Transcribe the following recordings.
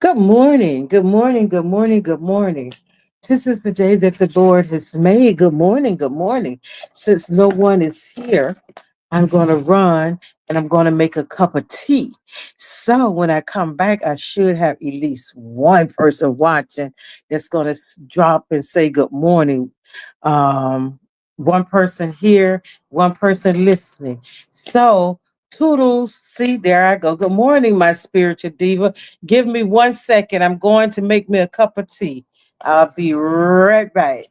Good morning. Good morning. Good morning. Good morning. This is the day that the Lord has made. Good morning. Good morning. Since no one is here, I'm going to run and I'm going to make a cup of tea. So when I come back, I should have at least one person watching that's going to drop and say good morning. One person here, one person listening. So, toodles. See, there I go. Good morning, my spiritual diva. Give me 1 second. I'm going to make me a cup of tea. I'll be right back.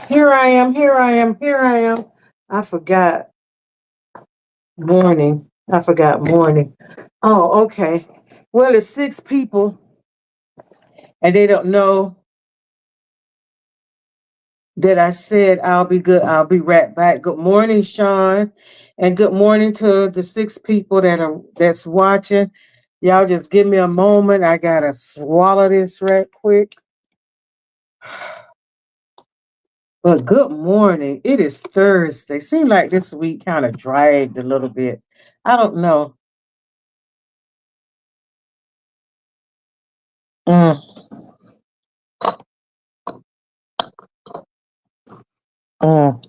Here I am. Here I am. Here I am. I forgot morning. I forgot morning. Oh, okay. Well, it's six people and they don't know that I said I'll be good. I'll be right back. Good morning, Sean, and good morning to the six people that's watching. Y'all just give me a moment. I gotta swallow this right quick. But good morning. It is Thursday. Seemed like this week kind of dragged a little bit. I don't know. Mm, mm,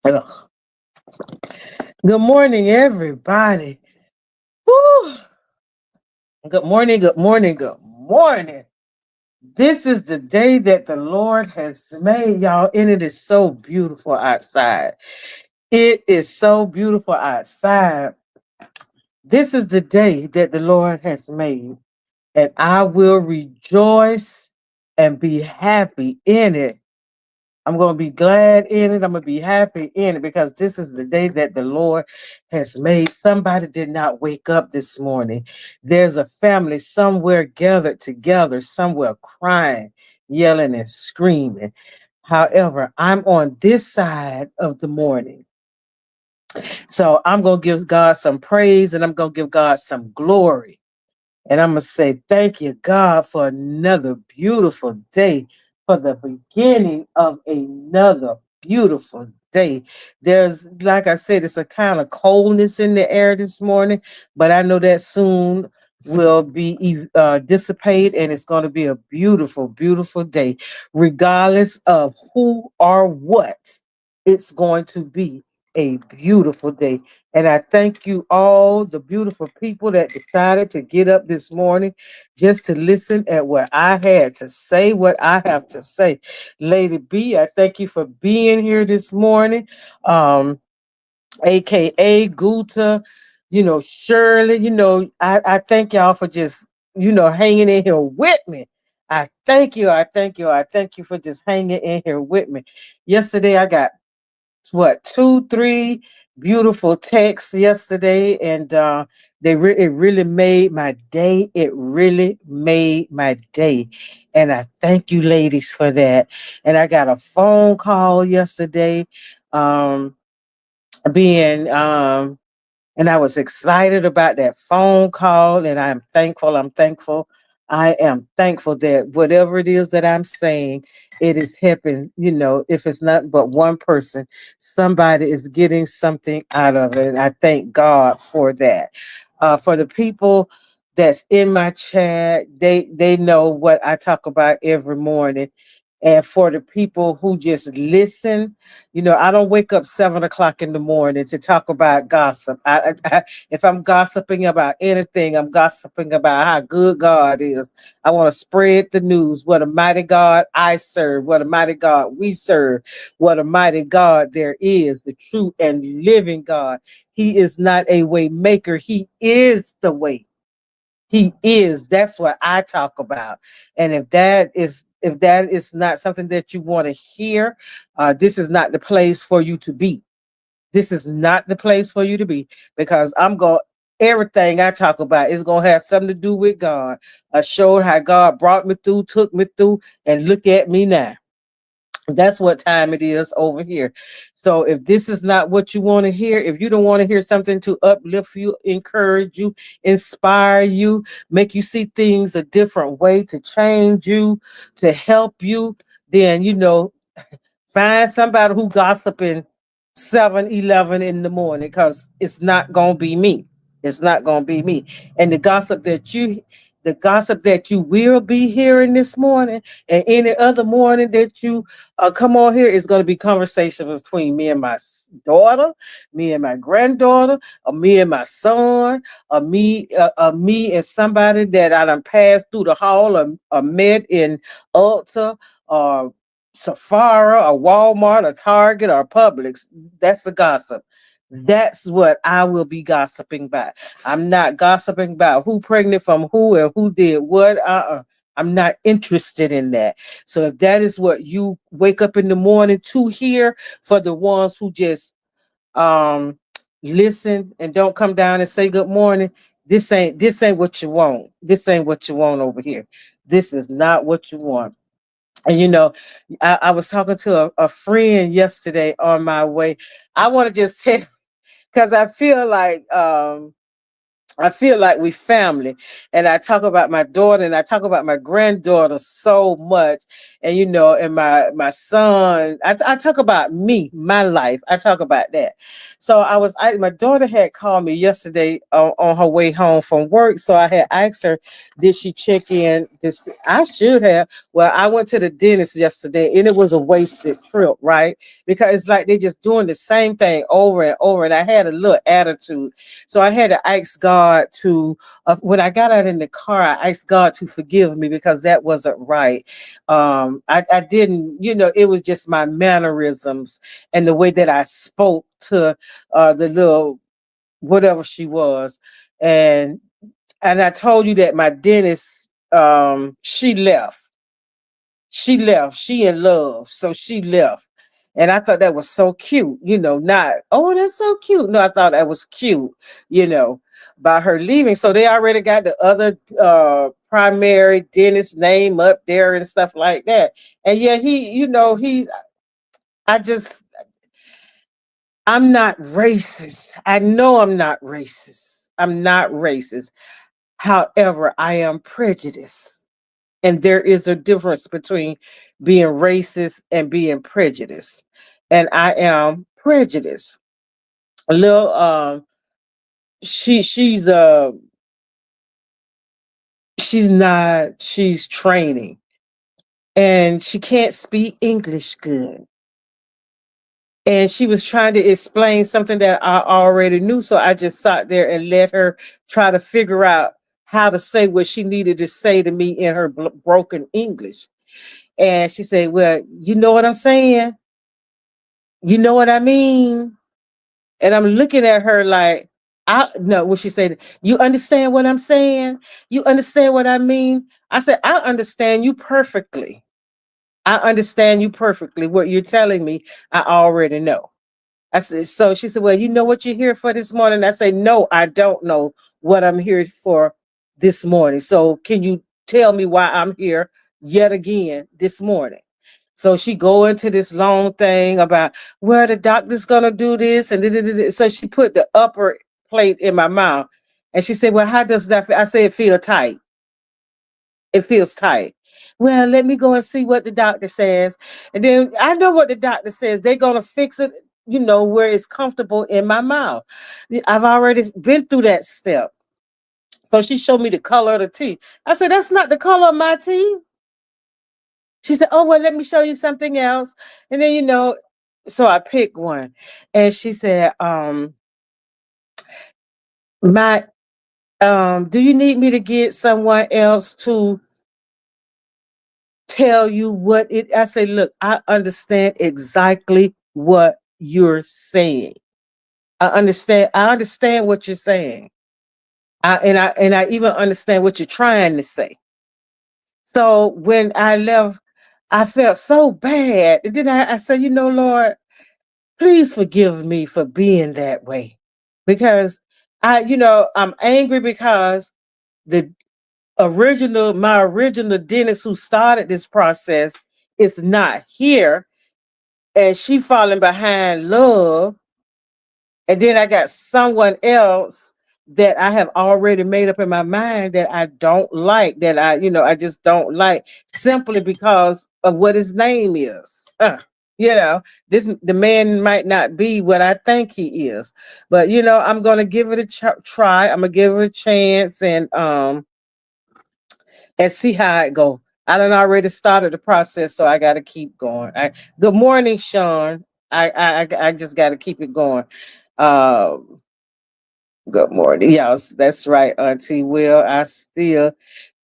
ugh. Good morning, everybody. Woo! Good morning, good morning, good morning. This is the day that the Lord has made, y'all, and it is so beautiful outside. It is so beautiful outside. This is the day that the Lord has made, and I will rejoice and be happy in it. I'm going to be glad in it. I'm going to be happy in it because this is the day that the Lord has made. Somebody did not wake up this morning. There's a family somewhere gathered together, somewhere crying, yelling, and screaming. However, I'm on this side of the morning. So I'm going to give God some praise and I'm going to give God some glory. And I'm going to say, thank you, God, for another beautiful day, for the beginning of another beautiful day. There's, like I said, it's a kind of coldness in the air this morning, but I know that soon will be dissipate and it's going to be a beautiful, beautiful day. Regardless of who or what, it's going to be a beautiful day. And I thank you all, the beautiful people that decided to get up this morning just to listen at what I had to say, what I have to say. Lady B, I thank you for being here this morning. AKA Guta, Shirley, I thank y'all for just, hanging in here with me. I thank you. I thank you. I thank you for just hanging in here with me. Yesterday I got what 2 3 beautiful texts yesterday and it really made my day. It really made my day, and I thank you ladies for that. And I got a phone call yesterday, um being and I was excited about that phone call, and I'm thankful. I'm thankful. I am thankful that whatever it is that I'm saying, it is helping. If it's not but one person, somebody is getting something out of it. And I thank God for that. For the people that's in my chat, they know what I talk about every morning. And for the people who just listen, I don't wake up 7 o'clock in the morning to talk about gossip. If I'm gossiping about anything, I'm gossiping about how good God is. I want to spread the news. What a mighty God I serve. What a mighty God we serve. What a mighty God there is, the true and living God. He is not a way maker. He is the way. He is. That's what I talk about. And if that is not something that you want to hear, this is not the place for you to be. This is not the place for you to be, because I'm going everything I talk about is going to have something to do with God. I showed how God brought me through, took me through, and look at me now. That's what time it is over here. So if this is not what you want to hear, if you don't want to hear something to uplift you, encourage you, inspire you, make you see things a different way, to change you, to help you, then find somebody who gossiping 7-11 in the morning, because it's not gonna be me. It's not gonna be me. And the gossip that you will be hearing this morning and any other morning that you come on here is going to be conversation between me and my daughter, me and my granddaughter, or me and my son, or me and somebody that I done passed through the hall, or met in Ulta, or Sephora, or Walmart, or Target, or Publix. That's the gossip. That's what I will be gossiping about. I'm not gossiping about who pregnant from who and who did what. I'm not interested in that. So if that is what you wake up in the morning to hear, for the ones who just um listen and don't come down and say good morning, this ain't what you want. This ain't what you want over here. This is not what you want. And I was talking to a friend yesterday on my way. I want to just tell, because I feel like I feel like we family. And I talk about my daughter and I talk about my granddaughter so much. And and my son, I talk about me, my life. I talk about that. So my daughter had called me yesterday on her way home from work. So I had asked her, did she check in this? I should have. Well, I went to the dentist yesterday and it was a wasted trip, right? Because it's like they just doing the same thing over and over. And I had a little attitude. So I had to ask God to, when I got out in the car, I asked God to forgive me because that wasn't right. I didn't, it was just my mannerisms and the way that I spoke to the little whatever she was. And I told you that my dentist, she in love, so she left. And I thought that was so cute, not, oh, that's so cute. No, I thought that was cute, you know, by her leaving. So they already got the other primary dentist name up there and stuff like that. And yeah, I just, I'm not racist. I know I'm not racist. I'm not racist. However, I am prejudiced. And there is a difference between being racist and being prejudiced. And I am prejudiced. A little she's not she's training and she can't speak English good. And she was trying to explain something that I already knew. So I just sat there and let her try to figure out how to say what she needed to say to me in her broken English. And she said, well, you know what I'm saying? You know what I mean? And I'm looking at her like, I no, what she said, you understand what I'm saying? You understand what I mean? I said, I understand you perfectly. I understand you perfectly. What you're telling me, I already know. I said, so she said, well, you know what you're here for this morning? I say, no, I don't know what I'm here for this morning. So can you tell me why I'm here yet again this morning? So she go into this long thing about where the doctor's gonna do this and so she put the upper plate in my mouth and she said, well, how does that feel? I said, it feel tight. It feels tight. Well, let me go and see what the doctor says. And then I know what the doctor says. They're going to fix it, where it's comfortable in my mouth. I've already been through that step. So she showed me the color of the teeth. I said, that's not the color of my teeth. She said, oh, well, let me show you something else. And then, so I picked one. And she said, my, do you need me to get someone else to tell you what it? I say, look, I understand exactly what you're saying. I understand what you're saying. And I even understand what you're trying to say. So when I left, I felt so bad. And then I said, Lord, please forgive me for being that way. Because I'm angry because the my original dentist who started this process is not here, and she falling behind love. And then I got someone else that I have already made up in my mind that I don't like, that I just don't like, simply because of what his name is. The man might not be what I think he is, but I'm gonna give it a try. I'm gonna give it a chance, and see how it go. I done already started the process, so I got to keep going. Good morning, Sean. I just got to keep it going. Um, Good morning. Yes, that's right, Auntie Will. I still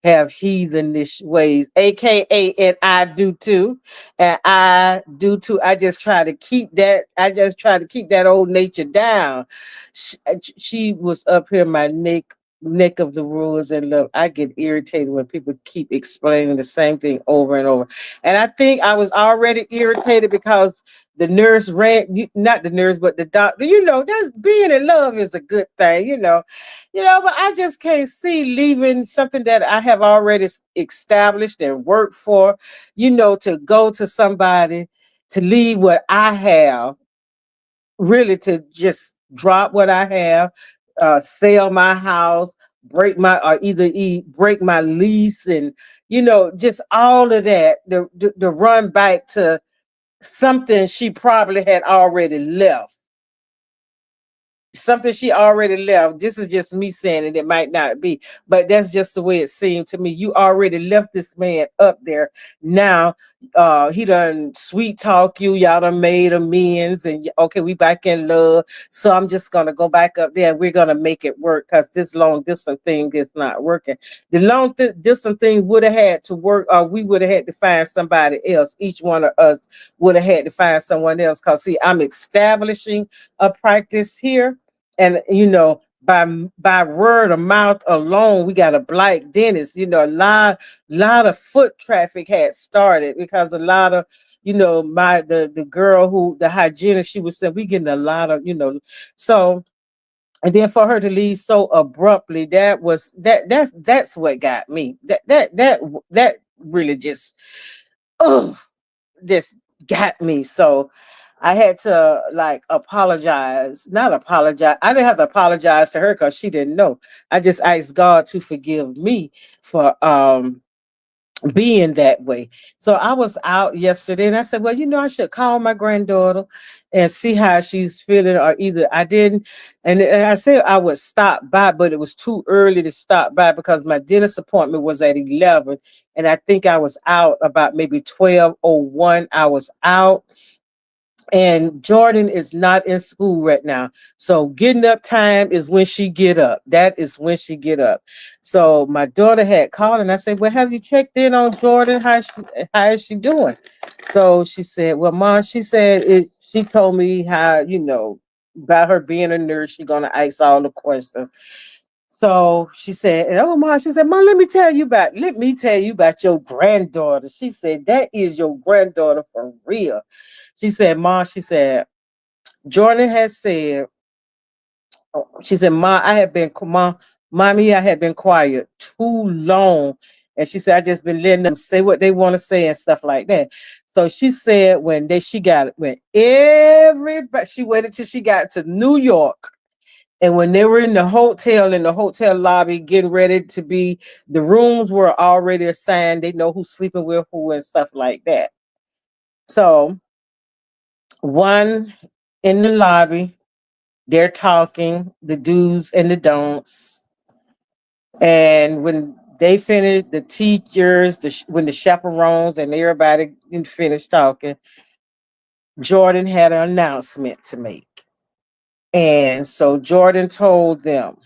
have heathenish ways, aka, and I do too. And I do too. I just try to keep that old nature down. She was up here my neck of the rules, and look, I get irritated when people keep explaining the same thing over and over. And I think I was already irritated because the nurse not the nurse, but the doctor, that's being in love is a good thing, but I just can't see leaving something that I have already established and worked for, to go to somebody, to leave what I have, really, to just drop what I have. sell my house, break my or either break my lease, and just all of that to run back to something she probably had already left, something she already left. This is just me saying it. It might not be, but that's just the way it seemed to me. You already left this man up there. Now, he done sweet talk you. Y'all done made amends, and okay, we back in love. So I'm just gonna go back up there, and we're gonna make it work because this long distance thing is not working. The long distance thing would have had to work, or we would have had to find somebody else. Each one of us would have had to find someone else. Cause see, I'm establishing a practice here, and by word of mouth alone, we got a black dentist. A lot of foot traffic had started because a lot of my the girl who the hygienist, she was saying we getting a lot of so. And then for her to leave so abruptly, that's what got me. That really just got me. So I had to like apologize, not apologize. I didn't have to apologize to her because she didn't know. I just asked God to forgive me for being that way. So I was out yesterday and I said, well, I should call my granddaughter and see how she's feeling, or either I didn't. And I said I would stop by, but it was too early to stop by because my dentist appointment was at 11. And I think I was out about maybe 12:01. I was out, and Jordan is not in school right now. So getting up time is when she get up. That is when she get up. So my daughter had called and I said, well, have you checked in on Jordan? How is she doing? So she said, well, Mom, she said she told me how, about her being a nurse. She's gonna ask all the questions. So she said, and oh Mom, she said, Mom, let me tell you about your granddaughter. She said, that is your granddaughter for real. She said, Mom, she said, Jordan has said, she said, Mommy, I had been quiet too long. And she said, I just been letting them say what they want to say and stuff like that. So she said she waited till she got to New York. And when they were in the hotel lobby, getting ready to be, the rooms were already assigned. They know who's sleeping with who and stuff like that. So one in the lobby, they're talking, the do's and the don'ts. And when they finished, the teachers, when the chaperones and everybody finished talking, Jordan had an announcement to make. And so Jordan told them,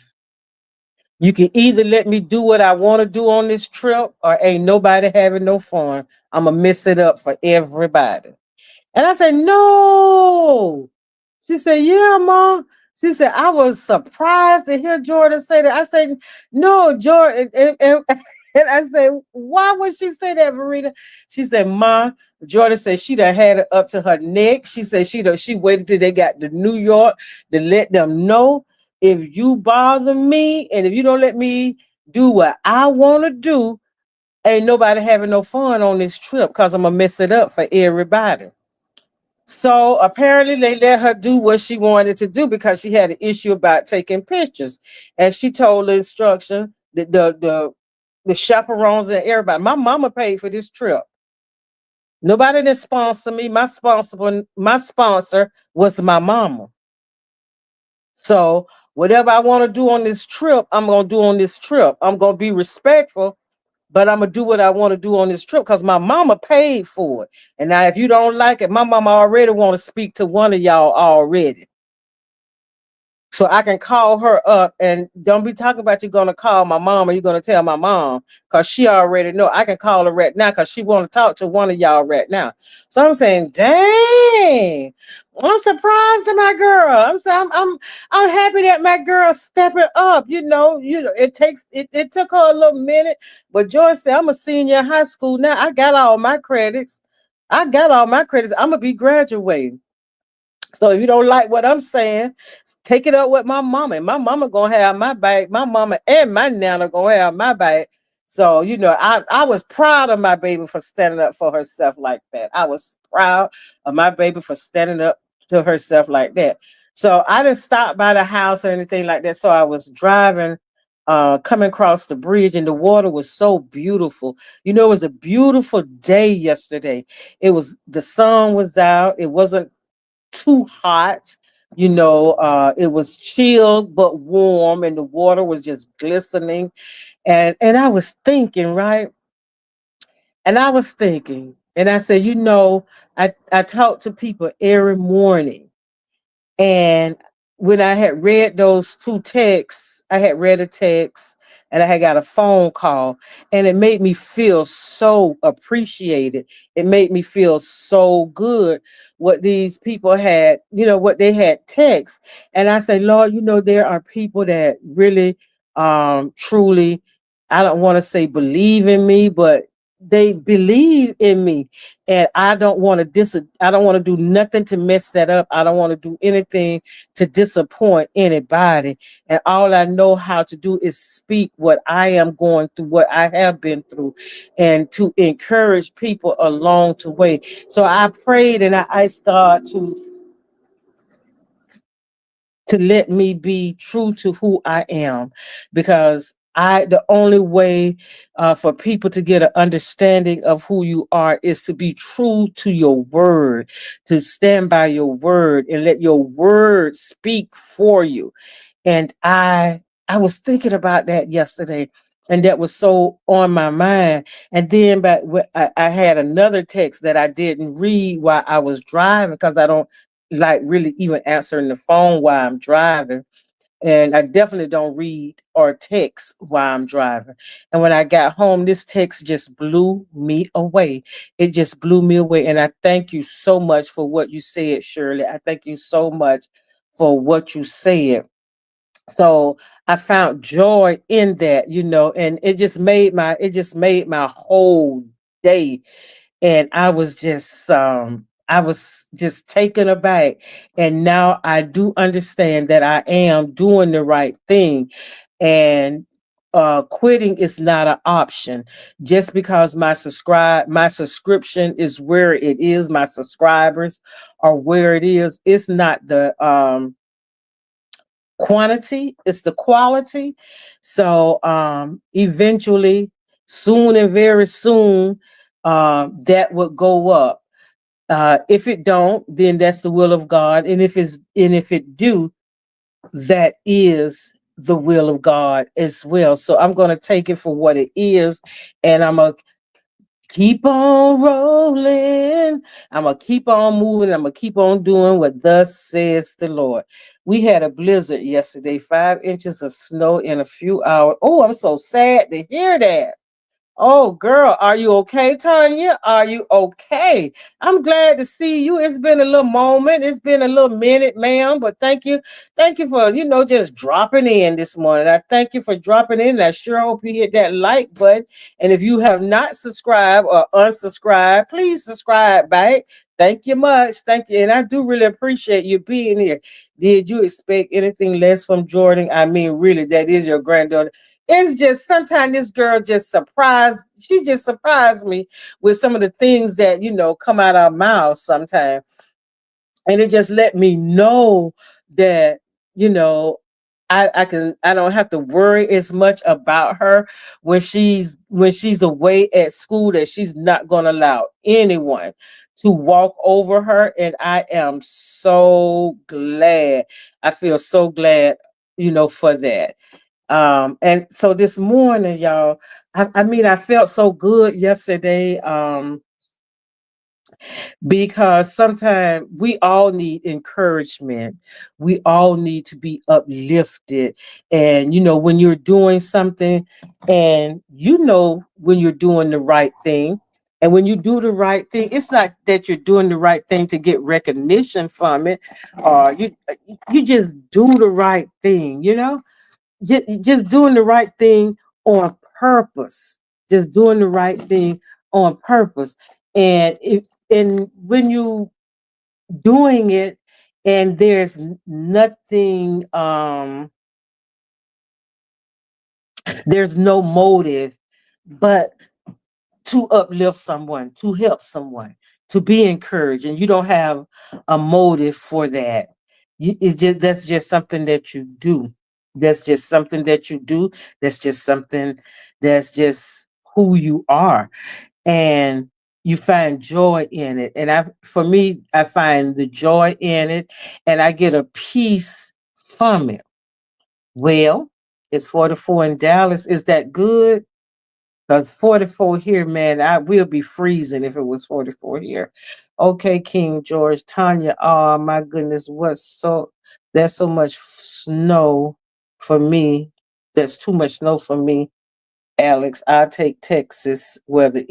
you can either let me do what I want to do on this trip, or ain't nobody having no fun. I'm going to mess it up for everybody. And I said, no. She said, yeah, Mom. She said, I was surprised to hear Jordan say that. I said, no, Jordan. And I said, why would she say that, Verita? She said, Ma, Jordan said she done had it up to her neck. She said she waited till they got to New York to let them know, if you bother me and if you don't let me do what I want to do, ain't nobody having no fun on this trip because I'm going to mess it up for everybody. So apparently they let her do what she wanted to do because she had an issue about taking pictures. And she told the instruction, the chaperones and everybody, my mama paid for this trip. Nobody didn't sponsor me. My sponsor was my mama. So whatever I want to do on this trip, I'm gonna do on this trip. I'm gonna be respectful, but I'm gonna do what I want to do on this trip because my mama paid for it. And now, if you don't like it, my mama already want to speak to one of y'all already. So I can call her up, and don't be talking about you're gonna call my mom or you're gonna tell my mom, because she already know. I can call her right now because she want to talk to one of y'all right now. So I'm saying, dang, I'm surprised at my girl. I'm happy that my girl stepping up. It took her a little minute, but Joyce said, I'm a senior in high school now. I got all my credits. I'm gonna be graduating. So if you don't like what I'm saying, take it up with my mama. And my mama gonna have my back. My mama and my nana gonna have my back. So, I was proud of my baby for standing up for herself like that. I was proud of my baby for standing up to herself like that. So I didn't stop by the house or anything like that. So I was driving, coming across the bridge, and the water was so beautiful. It was a beautiful day yesterday. The sun was out. It wasn't too hot. It was chilled but warm, and the water was just glistening. And I was thinking, right? And I was thinking, and I said, I talk to people every morning, and when I had read those two texts, I had read a text and I had got a phone call, and it made me feel so appreciated. It made me feel so good what these people had, what they had text. And I say, Lord, there are people that really, truly, I don't want to say believe in me, but they believe in me, and I don't want to I don't want to do nothing to mess that up. I don't want to do anything to disappoint anybody. And all I know how to do is speak what I am going through, what I have been through, and to encourage people along the way. So I prayed, and I started to let me be true to who I am, because the only way for people to get an understanding of who you are is to be true to your word, to stand by your word and let your word speak for you. And I was thinking about that yesterday, and that was so on my mind. And then, I had another text that I didn't read while I was driving, because I don't like really even answering the phone while I'm driving. And I definitely don't read or text while I'm driving. And when I got home, this text just blew me away. It just blew me away. And I thank you so much for what you said, Shirley. I thank you so much for what you said. So I found joy in that, and it just made my whole day. And I was just taken aback. And now I do understand that I am doing the right thing. And quitting is not an option. Just because my subscription is where it is, my subscribers are where it is, it's not the quantity, it's the quality. So eventually, soon and very soon, that would go up. If it don't, then that's the will of God. And if it do, that is the will of God as well. So I'm gonna take it for what it is, and I'm gonna keep on rolling. I'm gonna keep on moving. I'm gonna keep on doing what thus says the Lord. We had a blizzard yesterday, 5 inches of snow in a few hours. Oh, I'm so sad to hear that. Oh, girl, are you okay, Tanya? Are you okay? I'm glad to see you. It's been a little moment. It's been a little minute, ma'am. But thank you. Thank you for, just dropping in this morning. I thank you for dropping in. I sure hope you hit that like button. And if you have not subscribed or unsubscribed, please subscribe back. Thank you much. Thank you. And I do really appreciate you being here. Did you expect anything less from Jordan? I mean, really, that is your granddaughter. It's just sometimes this girl she just surprised me with some of the things that, come out of her mouth sometimes. And it just let me know that, you know, I don't have to worry as much about her when she's away at school, that she's not gonna allow anyone to walk over her. And I am so glad. I feel so glad, for that. And so this morning, y'all, I mean, I felt so good yesterday. Because sometimes we all need encouragement. We all need to be uplifted. And, when you're doing something, and when you're doing the right thing, and when you do the right thing, it's not that you're doing the right thing to get recognition from it, or you just do the right thing, just doing the right thing on purpose, just doing the right thing on purpose. And when you doing it, and there's nothing, there's no motive but to uplift someone, to help someone, to be encouraged, and you don't have a motive for that, It's just, that's just something that you do. That's just something that you do. That's just something that's just who you are. And you find joy in it. And for me, I find the joy in it and I get a peace from it. Well, it's 44 in Dallas. Is that good? Because 44 here, man, I will be freezing if it was 44 here. Okay, King George, Tanya, oh my goodness, there's so much snow for me. There's too much snow for me, Alex. I'll take Texas weather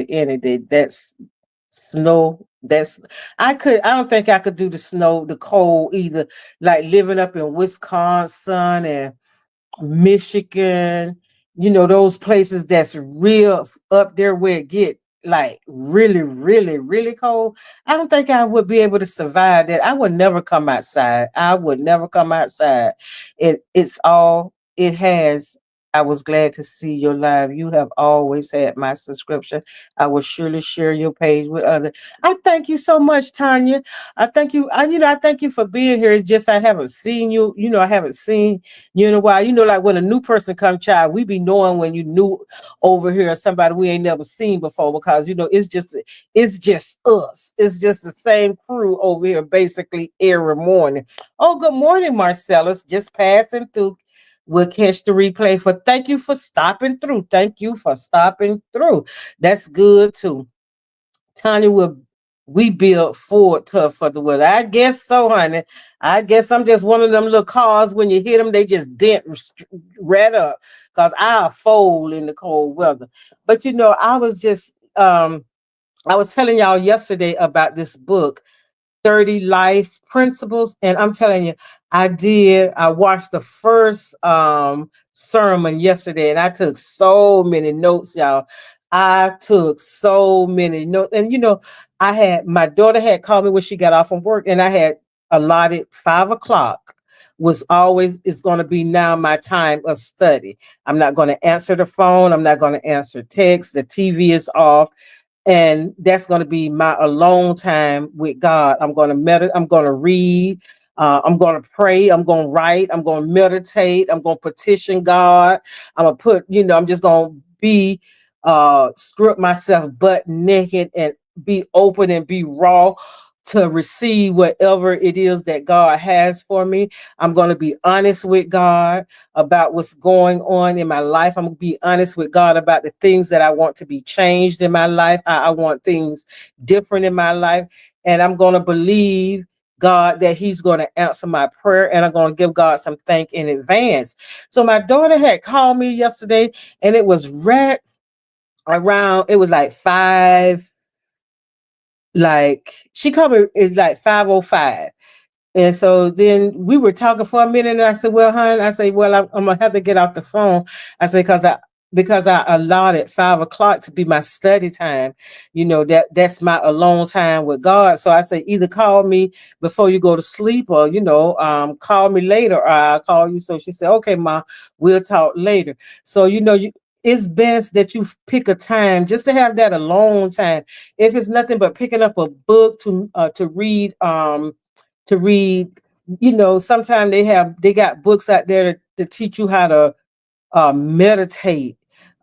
any day. That's snow. I don't think I could do the snow, the cold either. Like living up in Wisconsin and Michigan, those places that's real up there where it get like really, really, really cold. I don't think I would be able to survive that. I would never come outside. I would never come outside. It's all it has. I was glad to see your live. You have always had my subscription. I will surely share your page with others. I thank you so much, Tanya. I thank you. I thank you for being here. It's just I haven't seen you. I haven't seen you in a while. Like when a new person come, child, we be knowing when you new over here, somebody we ain't never seen before, because it's just us. It's just the same crew over here basically every morning. Oh, good morning, Marcellus. Just passing through. We'll catch the replay. Thank you for stopping through. Thank you for stopping through. That's good too. Tanya, we build Ford tough for the weather. I guess so, honey. I guess I'm just one of them little cars. When you hit them, they just dent right up. Cause I'll fold in the cold weather. But I was telling y'all yesterday about this book, 30 life principles. And I'm telling you, I watched the first sermon yesterday and I took so many notes, y'all. I took so many notes. And my daughter had called me when she got off from work, and I had allotted 5 o'clock was always is going to be now my time of study. I'm not going to answer the phone. I'm not going to answer text. The TV is off, and that's going to be my alone time with God. I'm going to meditate. I'm going to read. I'm going to pray. I'm going to write. I'm going to meditate. I'm going to petition God. I'm going to I'm just going to be, strip myself butt naked and be open and be raw to receive whatever it is that God has for me. I'm going to be honest with God about what's going on in my life. I'm going to be honest with God about the things that I want to be changed in my life. I want things different in my life. And I'm going to believe God that He's going to answer my prayer, and I'm going to give God some thank in advance. So my daughter had called me yesterday, and it was right around, it was like she called me, it's like 5:05. And so then we were talking for a minute, and I said, "Well, hon," I said, "Well, I'm gonna have to get off the phone." I said, "Because I allotted 5 o'clock to be my study time. That's my alone time with God. So I say, either call me before you go to sleep, or call me later, or I'll call you." So she said, "Okay, Ma, we'll talk later." So it's best that you pick a time just to have that alone time. If it's nothing but picking up a book to read, to read. Sometimes they got books out there to teach you how to meditate,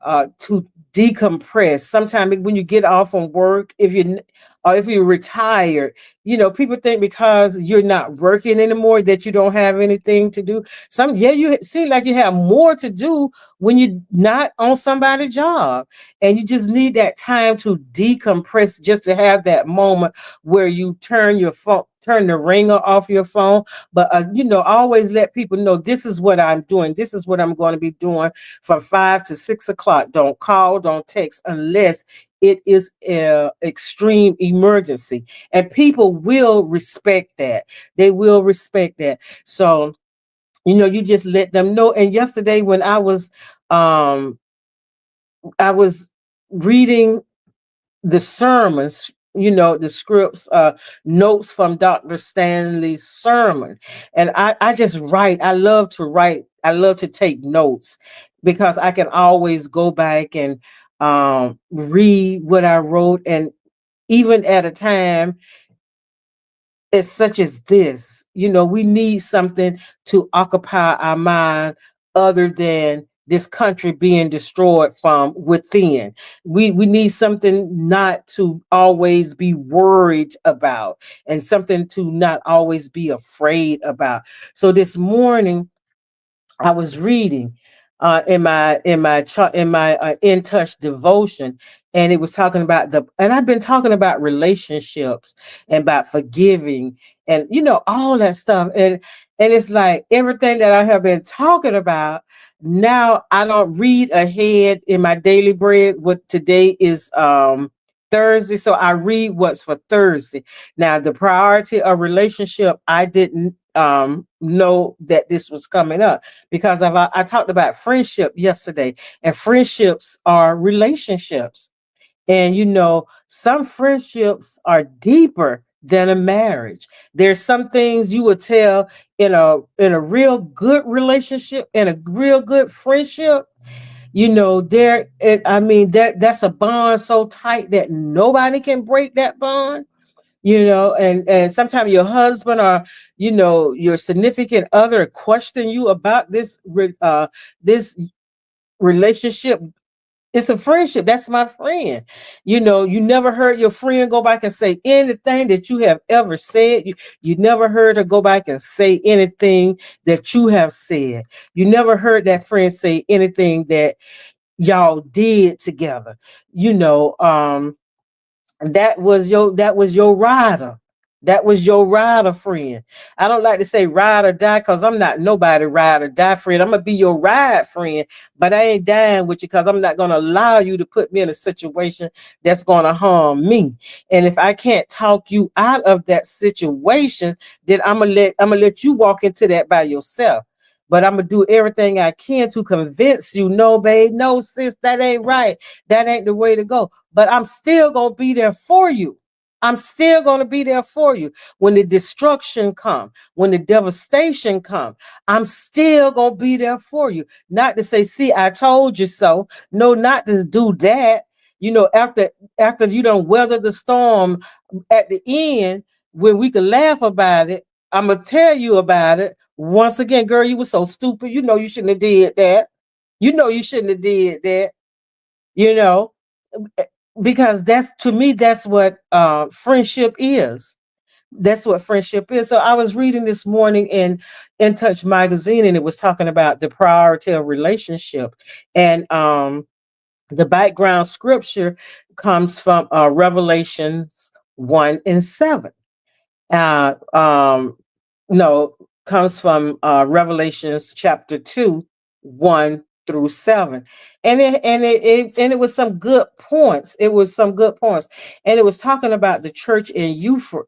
to decompress. Sometimes when you get off from work, if you're retired, people think because you're not working anymore that you don't have anything to do. You seem like you have more to do when you're not on somebody's job, and you just need that time to decompress, just to have that moment where you turn the ringer off your phone. But always let people know, this is what I'm doing. This is what I'm going to be doing from 5 to 6 o'clock. Don't call, don't text unless it is an extreme emergency. And people will respect that. They will respect that. So, you just let them know. And yesterday when I was reading the sermons, the scripts, notes from Dr. Stanley's sermon. And I just write. I love to write. I love to take notes because I can always go back and read what I wrote. And even at a time, as such as this. We need something to occupy our mind other than this country being destroyed from within. We need something not to always be worried about, and something to not always be afraid about. So this morning I was reading in my In Touch devotion, and it was talking about and I've been talking about relationships and about forgiving, and all that stuff, and it's like everything that I have been talking about. Now I don't read ahead in my daily bread. What today is Thursday, so I read what's for Thursday. Now the priority of relationship, I didn't know that this was coming up, because I talked about friendship yesterday, and friendships are relationships. And some friendships are deeper than a marriage. There's some things you would tell in a real good relationship, in a real good friendship. I mean, that's a bond so tight that nobody can break that bond. And sometimes your husband or your significant other question you about this relationship. It's a friendship. That's my friend. You never heard your friend go back and say anything that you have ever said. You never heard her go back and say anything that you have said. You never heard that friend say anything that y'all did together. you know um that was your rider. That was your rider friend. I don't like to say ride or die, because I'm not nobody ride or die friend. I'm gonna be your ride friend, but I ain't dying with you, because I'm not gonna allow you to put me in a situation that's gonna harm me. And if I can't talk you out of that situation, then I'm gonna let you walk into that by yourself. But I'm gonna do everything I can to convince you, no, babe, no, sis, that ain't right. That ain't the way to go. But I'm still gonna be there for you. I'm still gonna be there for you when the destruction come, when the devastation come. I'm still gonna be there for you. Not to say, see, I told you so. No, not to do that. After you don't weather the storm, at the end, when we can laugh about it, I'm gonna tell you about it. Once again, girl, you were so stupid. You shouldn't have did that. You shouldn't have did that. You know, because that's, to me, that's what friendship is. That's what friendship is. So I was reading this morning in Touch magazine, and it was talking about the priority of relationship, and the background scripture comes from Revelations 1:7. uh um no Comes from Revelations chapter 2, 1 through 7. And it was some good points. And it was talking about the church in Euphorus,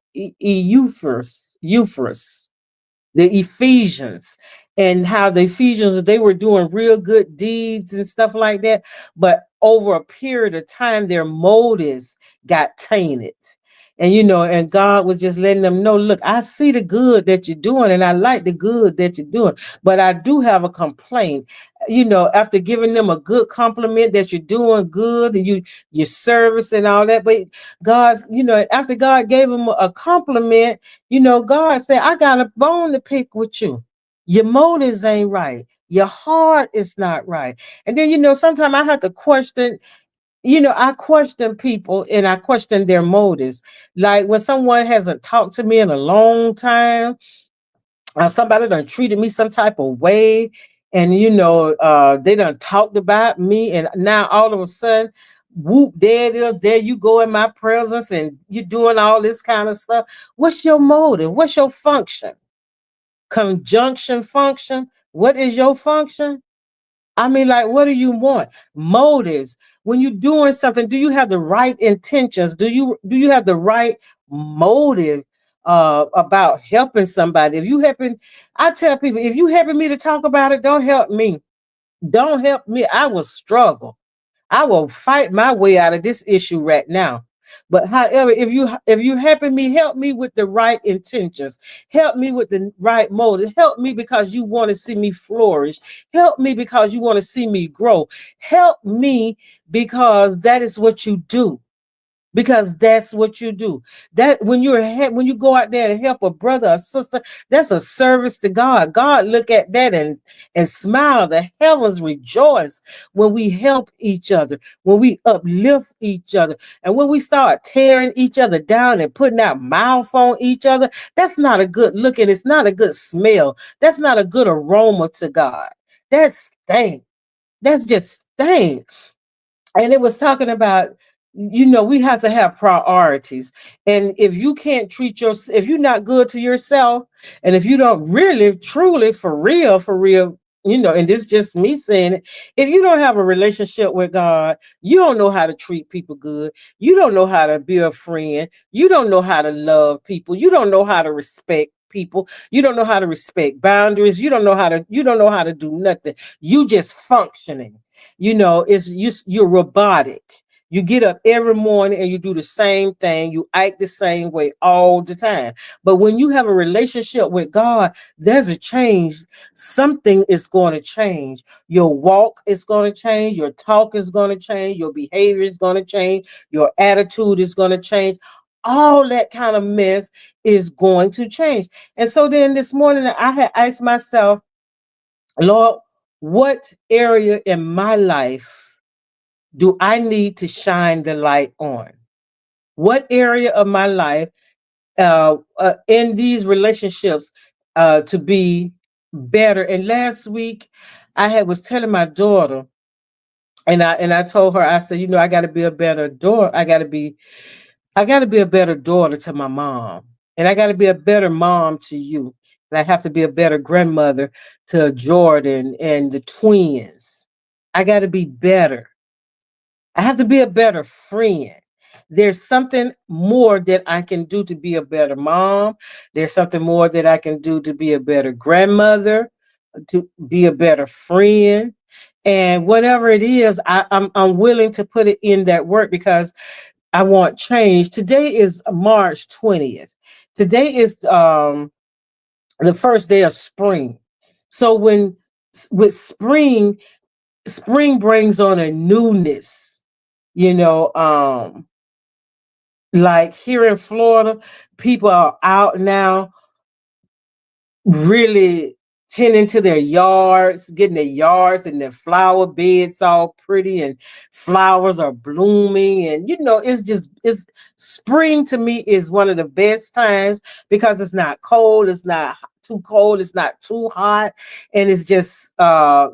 the Ephesians, and how the Ephesians, they were doing real good deeds and stuff like that, but over a period of time their motives got tainted. And God was just letting them know, look, I see the good that you're doing, and I like the good that you're doing, but I do have a complaint. After giving them a good compliment that you're doing good, and your service and all that. But after God gave them a compliment, God said, I got a bone to pick with you. Your motives ain't right. Your heart is not right. And then, sometimes I have to question, I question people, and I question their motives. Like when someone hasn't talked to me in a long time, or somebody done treated me some type of way, and they done talked about me, and now all of a sudden, whoop, there it is, there you go in my presence, and you doing all this kind of stuff. What's your motive? What's your function? Conjunction function. What is your function? I mean, like, what do you want? Motives. When you're doing something, do you have the right intentions? Do you have the right motive about helping somebody? I tell people, if you helping me to talk about it, don't help me. Don't help me. I will struggle. I will fight my way out of this issue right now. But however, if you helping me, help me with the right intentions. Help me with the right motive. Help me because you want to see me flourish. Help me because you want to see me grow. Help me because that is what you do. because that's what you do. That when you go out there and help a brother or sister, that's a service to God. God look at that and smile. The heavens rejoice when we help each other, when we uplift each other, and when we start tearing each other down and putting our mouth on each other. That's not a good look, and it's not a good smell. That's not a good aroma to God. That's stank. That's just stank. And it was talking about, we have to have priorities. And if you can't treat yourself, if you're not good to yourself, and if you don't really truly for real, and this is just me saying it, if you don't have a relationship with God, you don't know how to treat people good, you don't know how to be a friend, you don't know how to love people, you don't know how to respect people, you don't know how to respect boundaries, you don't know how to do nothing. You just functioning. You're robotic. You get up every morning and you do the same thing. You act the same way all the time. But when you have a relationship with God, there's a change. Something is going to change. Your walk is going to change. Your talk is going to change. Your behavior is going to change. Your attitude is going to change. All that kind of mess is going to change. And so then this morning, I had asked myself, Lord, what area in my life do I need to shine the light on? What area of my life, in these relationships, to be better? And last week, was telling my daughter, and I told her, I said, I got to be a better daughter. I got to be a better daughter to my mom, and I got to be a better mom to you. And I have to be a better grandmother to Jordan and the twins. I got to be better. I have to be a better friend. There's something more that I can do to be a better mom. There's something more that I can do to be a better grandmother, to be a better friend. And whatever it is, I'm willing to put it in that work because I want change. Today is March 20th. Today is the first day of spring. So with spring brings on a newness, you know, like here in Florida, people are out now really tending to their yards, getting their yards and their flower beds all pretty and flowers are blooming. And it's spring to me is one of the best times because it's not cold, it's not too cold, it's not too hot, and it's just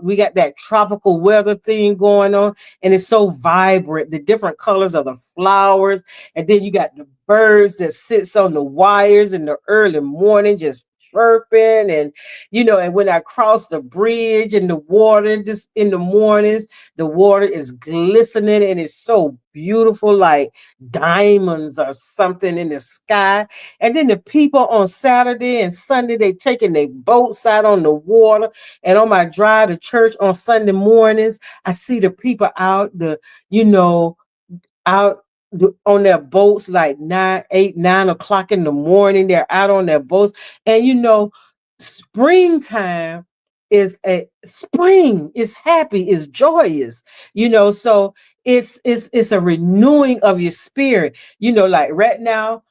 we got that tropical weather thing going on, and it's so vibrant, the different colors of the flowers, and then you got the birds that sits on the wires in the early morning just chirping. And when I cross the bridge in the water just in the mornings, the water is glistening and it's so beautiful, like diamonds or something in the sky. And then the people on Saturday and Sunday, they taking their boats out on the water. And on my drive to church on Sunday mornings, I see the people out you know out on their boats like 9 o'clock in the morning. They're out on their boats. And springtime is a spring, is happy, is joyous, so it's a renewing of your spirit. Like right now,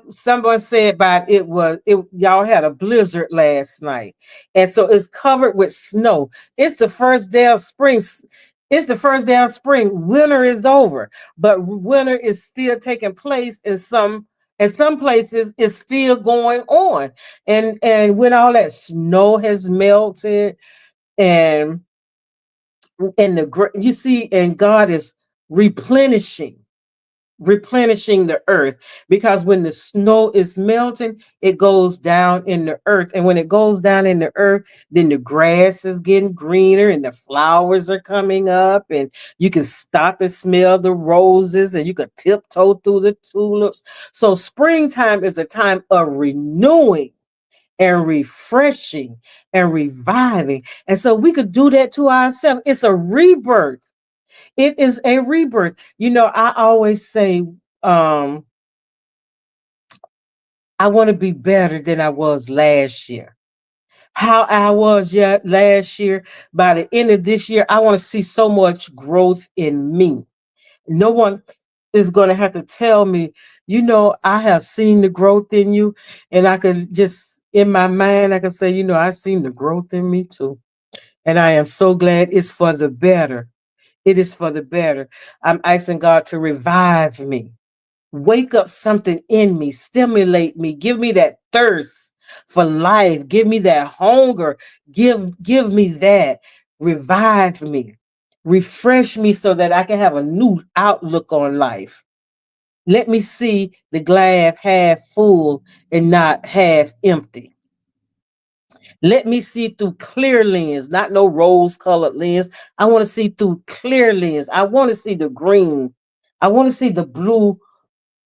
someone said about y'all had a blizzard last night, and so it's covered with snow. It's the first day of spring. It's the first day of spring. Winter is over, but winter is still taking place in some places. It's still going on, and when all that snow has melted, and you see, and God is replenishing the earth, because when the snow is melting, it goes down in the earth, and when it goes down in the earth, then the grass is getting greener and the flowers are coming up, and you can stop and smell the roses, and you can tiptoe through the tulips. So springtime is a time of renewing and refreshing and reviving, and so we could do that to ourselves. It's a rebirth. It is a rebirth. I always say, I want to be better than I was last year. How I was last year, by the end of this year, I want to see so much growth in me. No one. is going to have to tell me, I have seen the growth in you. And I could just, in my mind, I can say, I've seen the growth in me too. And I am so glad it's for the better. It is for the better. I'm asking God to revive me, wake up something in me, stimulate me, give me that thirst for life, give me that hunger, give me that, revive me, refresh me so that I can have a new outlook on life. Let me see the glass half full and not half empty. Let me see through clear lens, not no rose colored lens. I want to see through clear lens. I want to see the green. I want to see the blue.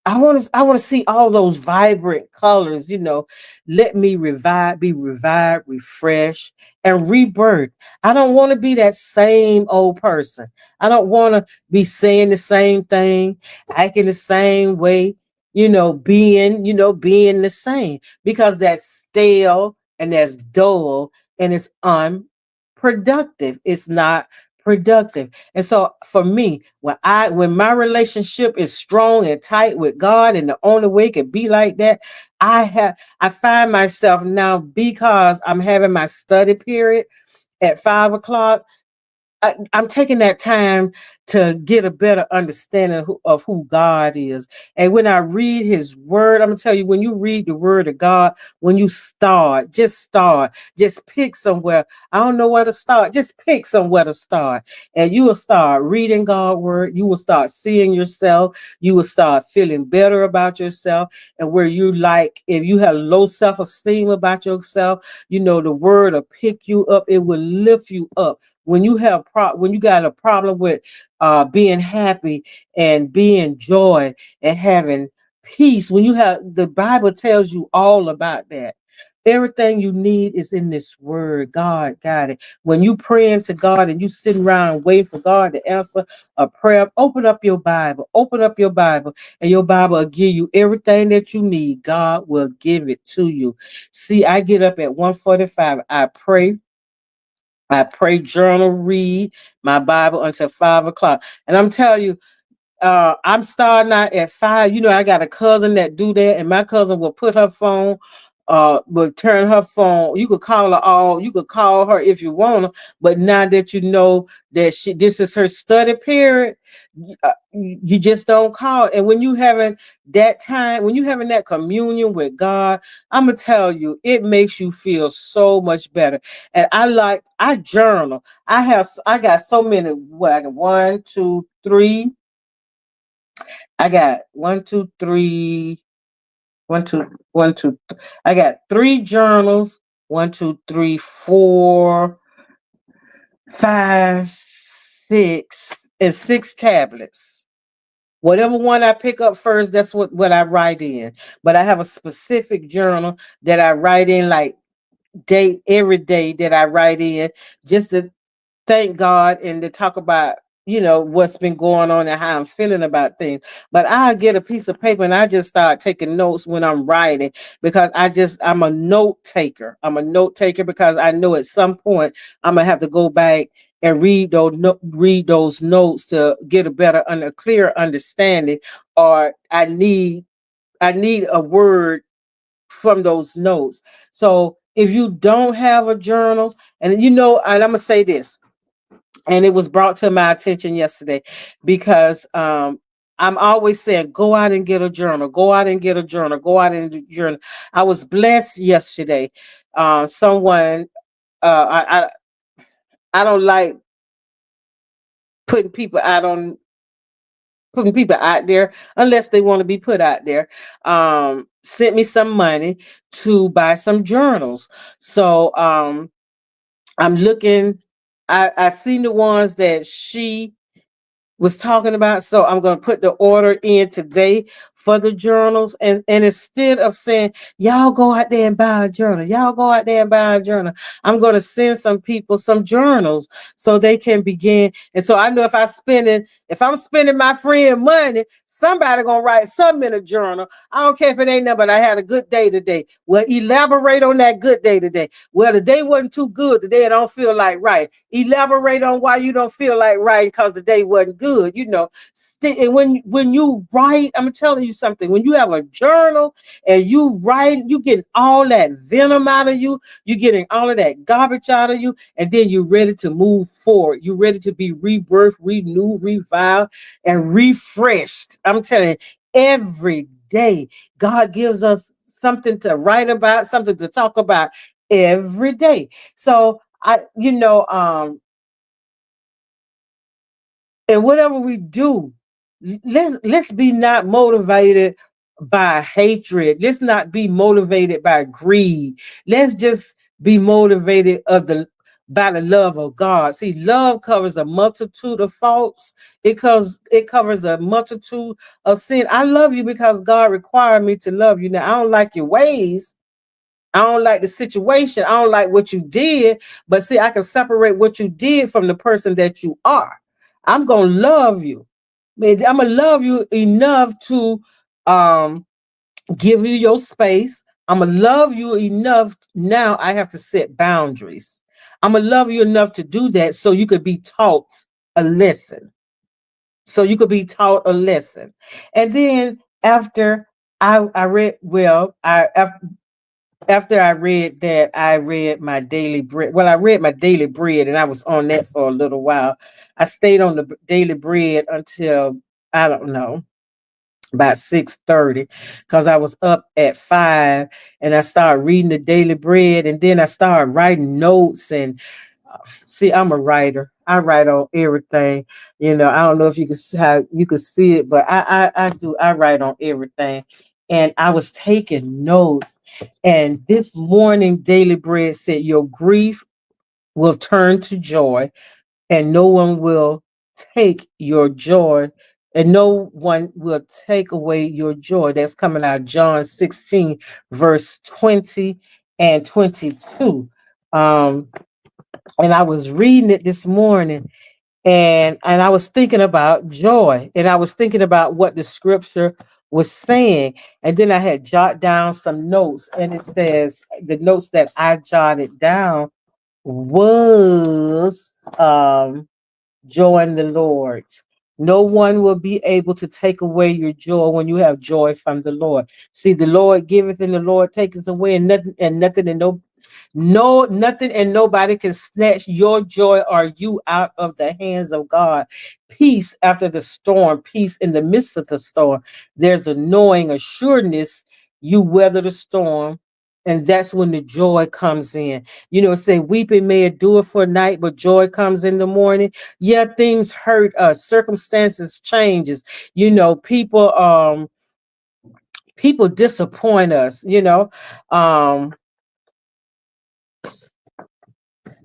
I want to see all those vibrant colors. Let me be revived, refreshed, and rebirth. I don't want to be that same old person. I don't want to be saying the same thing, acting the same way, being the same, because that's stale and that's dull and it's unproductive. It's not productive. And so for me, when my relationship is strong and tight with God, and the only way it can be like that, I find myself now, because I'm having my study period at 5 o'clock. I'm taking that time to get a better understanding of who God is. And when I read his word, I'm going to tell you, when you read the word of God, when you start, just pick somewhere. I don't know where to start. Just pick somewhere to start. And you will start reading God's word. You will start seeing yourself. You will start feeling better about yourself. And where if you have low self-esteem about yourself, the word will pick you up. It will lift you up. When you got a problem with being happy and being joy and having peace, when you have, the Bible tells you all about that. Everything you need is in this word. God got it. When you praying to God and you sitting around waiting for God to answer a prayer, open up your Bible. Open up your Bible, and your Bible will give you everything that you need. God will give it to you. See, I get up at 1:45. I pray, journal, read my Bible until 5 o'clock. And I'm telling you, I'm starting out at 5. I got a cousin that do that, and my cousin will put her phone, will turn her phone. You could call her if you want to, but now that you know that this is her study period, you just don't call. And when you having that time, when you having that communion with God, I'm gonna tell you, it makes you feel so much better. And I journal. I got so many. What, I got one, two, three. I got one, two, three, one, two, one, two. I got three journals. One, two, three, four, five, six, and six tablets. Whatever one I pick up first, that's what I write in. But I have a specific journal that I write in, like date every day that I write in, just to thank God and to talk about, what's been going on and how I'm feeling about things. But I get a piece of paper and I just start taking notes when I'm writing, because I'm a note taker. I'm a note taker because I know at some point I'm gonna have to go back and read those notes to get a better a clear understanding, or I need a word from those notes. So if you don't have a journal, and I'm gonna say this, and it was brought to my attention yesterday, because I'm always saying, go out and get a journal, go out and get a journal, go out and get a journal. I was blessed yesterday. Someone, I don't like putting people out on putting people out there unless they want to be put out there. Sent me some money to buy some journals. So I'm looking. I seen the ones that she was talking about. So I'm going to put the order in today for the journals. And instead of saying, y'all go out there and buy a journal, y'all go out there and buy a journal, I'm going to send some people some journals so they can begin. And so I know if I'm spending my friend money, somebody going to write something in a journal. I don't care if it ain't nothing, but I had a good day today. Well, elaborate on that good day today. Well, the day wasn't too good today. I don't feel like right. Elaborate on why you don't feel like writing, because the day wasn't good. good, you know. And when you write, I'm telling you something. When you have a journal and you write, you get all that venom out of you. You're getting all of that garbage out of you, and then you're ready to move forward. You're ready to be rebirthed, renewed, revived, and refreshed. I'm telling you, every day God gives us something to write about, something to talk about every day. So and whatever we do, let's be not motivated by hatred. Let's not be motivated by greed. Let's just be motivated of the by the love of God. See, love covers a multitude of faults. It covers a multitude of sin. I love you because God required me to love you. Now I don't like your ways. I don't like the situation. I don't like what you did. But see, I can separate what you did from the person that you are. I'm gonna love you. I'm gonna love you enough to um give you your space. I'm gonna love you enough. Now I have to set boundaries. I'm gonna love you enough to do that so you could be taught a lesson. So you could be taught a lesson. And then after I read well, after I read that, I read my daily bread. Well, I read my daily bread, and I was on that for a little while. I stayed on the daily bread until I don't know about 6:30, because I was up at 5, and I started reading the daily bread, and then I started writing notes. And see, I'm a writer. I write on everything. I don't know if you can see how you could see it, but I do. I write on everything. And I was taking notes. And this morning, Daily Bread said, "Your grief will turn to joy, and no one will take your joy, and no one will take away your joy." That's coming out of John 16, verse 20 and 22. Um, and I was reading it this morning, and I was thinking about joy, and I was thinking about what the scripture was saying. And then I had jotted down some notes, and it says the notes that I jotted down was joy in the Lord. No one will be able to take away your joy when you have joy from the Lord. See, the Lord giveth and the Lord taketh away, and nothing and nobody can snatch your joy or you out of the hands of God. Peace after the storm, peace in the midst of the storm. There's a knowing, assuredness you weather the storm. And that's when the joy comes in. Say weeping may endure for a night, but joy comes in the morning. Yeah, things hurt us, circumstances changes. People disappoint us. Um,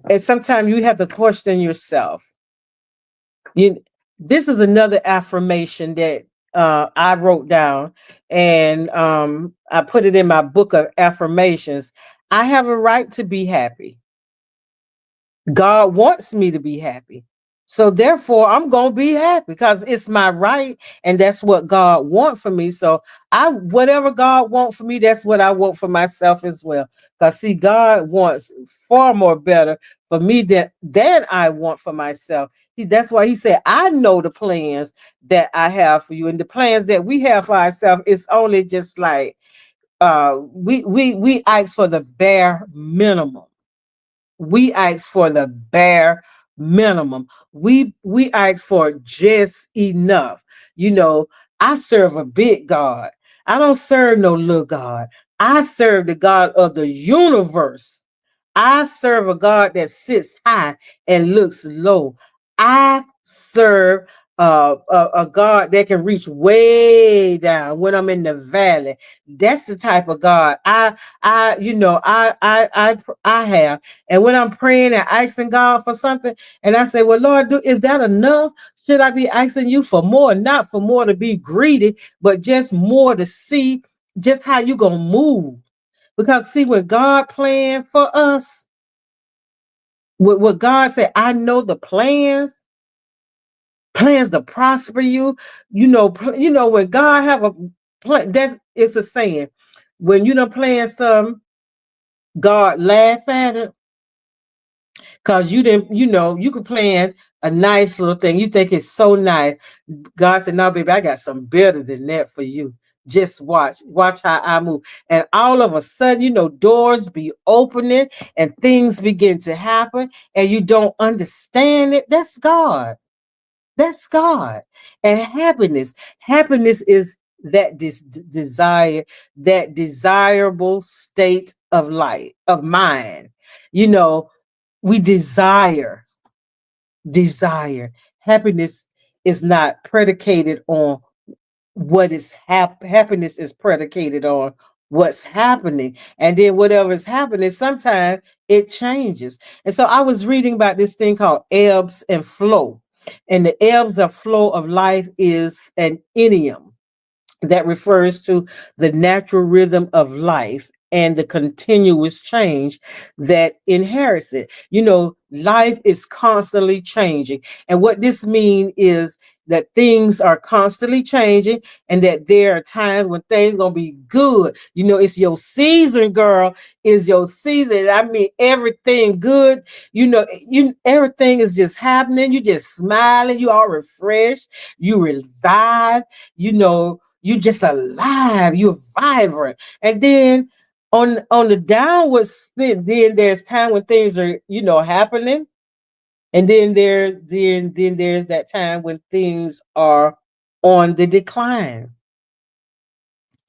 and sometimes you have to question yourself. You This is another affirmation that I wrote down, and I put it in my book of affirmations. I have a right to be happy. God wants me to be happy. So therefore I'm going to be happy because it's my right, and that's what God wants for me. So I whatever God wants for me, that's what I want for myself as well. Cuz see, God wants far more better for me than I want for myself. That's why he said, "I know the plans that I have for you." And the plans that we have for ourselves, it's only just like we ask for the bare minimum. We ask for the bare minimum. We ask for just enough. You know, I serve a big God. I don't serve no little God. I serve the God of the universe. I serve a God that sits high and looks low. I serve a God that can reach way down when I'm in the valley. That's the type of God I have. And when I'm praying and asking God for something, and I say, "Well, Lord, is that enough? Should I be asking you for more? Not for more to be greedy, but just more to see just how you gonna move." Because see, what God planned for us, what God said, "I know the plans to prosper you." When God have a plan, that's it's a saying. When you don't plan something, God laugh at it. Cause you didn't, you could plan a nice little thing. You think it's so nice. God said, no, baby, I got something better than that for you. Just watch how I move. And all of a sudden, doors be opening and things begin to happen and you don't understand it. That's God. That's God. And happiness is that desire, that desirable state of life, of mind. You know, we desire. Happiness is not predicated on what is happiness is predicated on what's happening, and then whatever is happening sometimes it changes. And so I was reading about this thing called ebbs and flow, and the ebbs or flow of life is an idiom that refers to the natural rhythm of life and the continuous change that inherits it. Life is constantly changing. And what this means is that things are constantly changing and that there are times when things going to be good. It's your season, girl. It's your season. I mean, everything good. Everything is just happening. You just smiling. You all refreshed. You revived. You just alive, you're vibrant. And then on the downward spin, then there's time when things are, happening. And then there's that time when things are on the decline.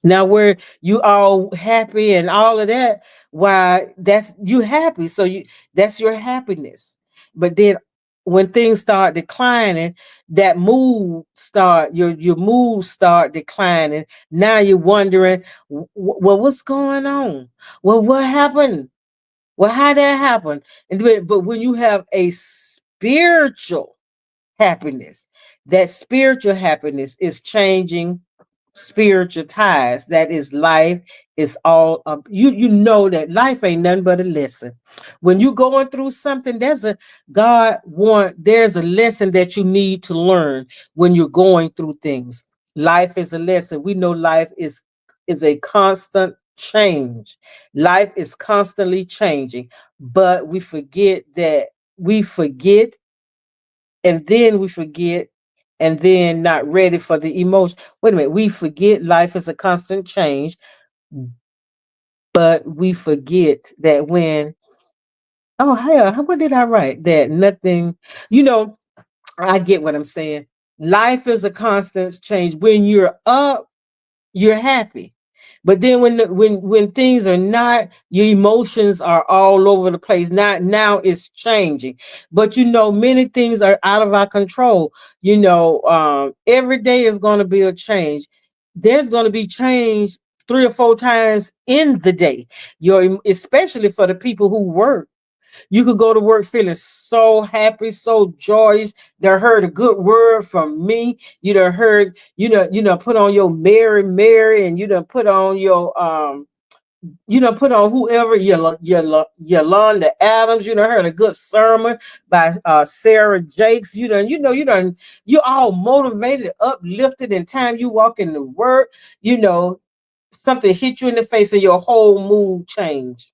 Now, where you all happy and all of that, why that's you happy. So that's your happiness. But then when things start declining, that mood start your mood start declining. Now you're wondering, well, what's going on? Well, what happened? Well, how that happened? But when you have a spiritual happiness, that spiritual happiness is changing spiritual ties. That is life. Is all you know that life ain't nothing but a lesson. When you going through something, there's a lesson that you need to learn when you're going through things. Life is a lesson. We know life is a constant change. Life is constantly changing, but we forget and then we forget and then not ready for the emotion. Wait a minute, we forget life is a constant change, but we forget that oh hell, what did I write? That nothing, you know, I get what I'm saying. Life is a constant change. When you're up, you're happy. But then when things are not, your emotions are all over the place. Now it's changing. But many things are out of our control. Every day is going to be a change. There's going to be change 3 or 4 times in the day. Especially for the people who work. You could go to work feeling so happy, so joyous. They heard a good word from me. You done heard, put on your Mary, and you done put on put on whoever Yolanda Adams. You done heard a good sermon by Sarah Jakes. You all motivated, uplifted. In time you walk into work, something hit you in the face and your whole mood changed.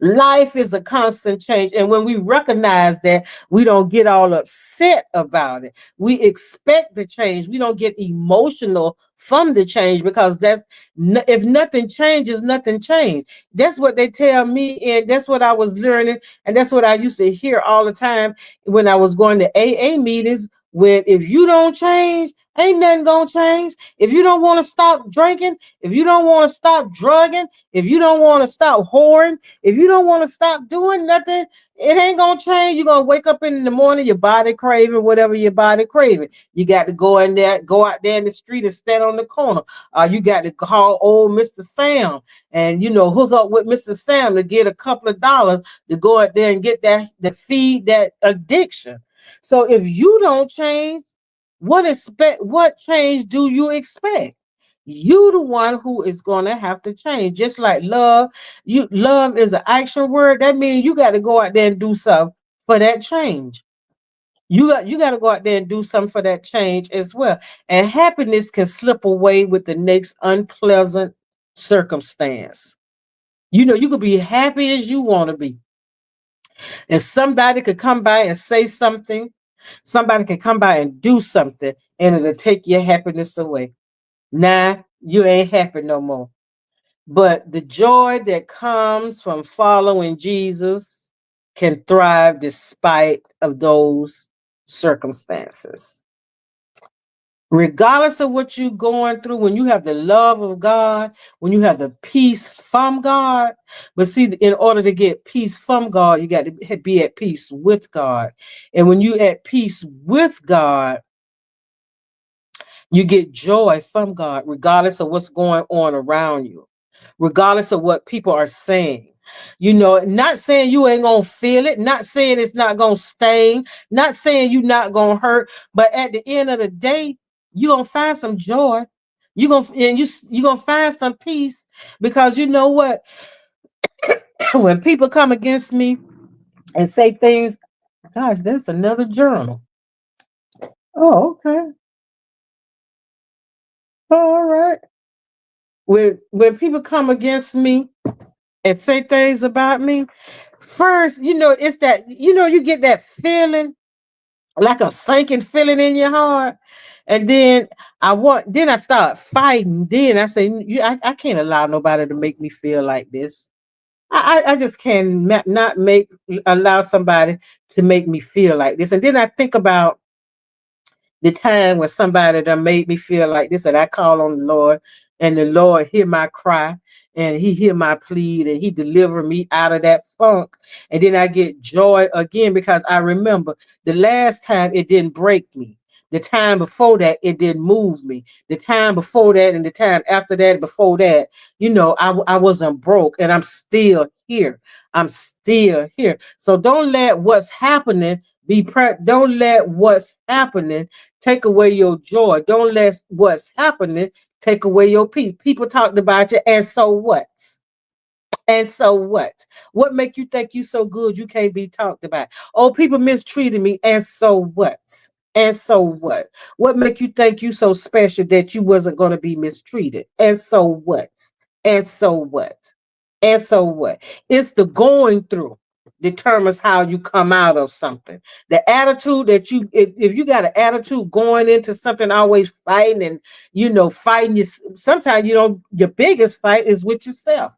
Life is a constant change. And when we recognize that, we don't get all upset about it. We expect the change. We don't get emotional from the change because if nothing changes, nothing changed. That's what they tell me. And that's what I was learning. And that's what I used to hear all the time when I was going to AA meetings. When if you don't change, ain't nothing gonna change. If you don't want to stop drinking, if you don't want to stop drugging, if you don't want to stop whoring, if you don't want to stop doing nothing, it ain't gonna change. You're gonna wake up in the morning, your body craving whatever your body craving. You got to go out there in the street and stand on the corner. You got to call old Mr. Sam and hook up with Mr. Sam to get a couple of dollars to go out there and get that to feed that addiction. So if you don't change, what change do you expect? You the one who is gonna have to change. Just like love, love is an action word. That means you got to go out there and do something for that change. You got to go out there and do something for that change as well. And happiness can slip away with the next unpleasant circumstance. You could be happy as you want to be. And somebody could come by and say something. Somebody can come by and do something, and it'll take your happiness away. Nah, you ain't happy no more. But the joy that comes from following Jesus can thrive despite of those circumstances. Regardless of what you're going through, when you have the love of God, when you have the peace from God, but see, in order to get peace from God, you got to be at peace with God. And when you at peace with God, you get joy from God, regardless of what's going on around you, regardless of what people are saying. Not saying you ain't gonna feel it, not saying it's not gonna sting, not saying you're not gonna hurt, but at the end of the day, you're gonna find some joy. You're gonna find some peace because you know what? When people come against me and say things, gosh, that's another journal. Oh, okay. All right. When people come against me and say things about me, first, it's that, you get that feeling, like a sinking feeling in your heart. And then I start fighting. Then I say, I can't allow nobody to make me feel like this. I just can not allow somebody to make me feel like this. And then I think about the time when somebody done made me feel like this, and I call on the Lord, and the Lord hear my cry, and He hear my plead, and He deliver me out of that funk. And then I get joy again because I remember the last time it didn't break me. The time before that, it didn't move me. The time before that, and the time after that, before that, I wasn't broke, and I'm still here. I'm still here. So don't let what's happening don't let what's happening take away your joy. Don't let what's happening take away your peace. People talked about you, and so what? And so what? What make you think you so good you can't be talked about? Oh, people mistreated me, and so what? And so what? What make you think you so special that you wasn't going to be mistreated? And so what? And so what? And so what? It's the going through determines how you come out of something. The attitude that if you got an attitude going into something, always fighting and fighting you. Sometimes your biggest fight is with yourself.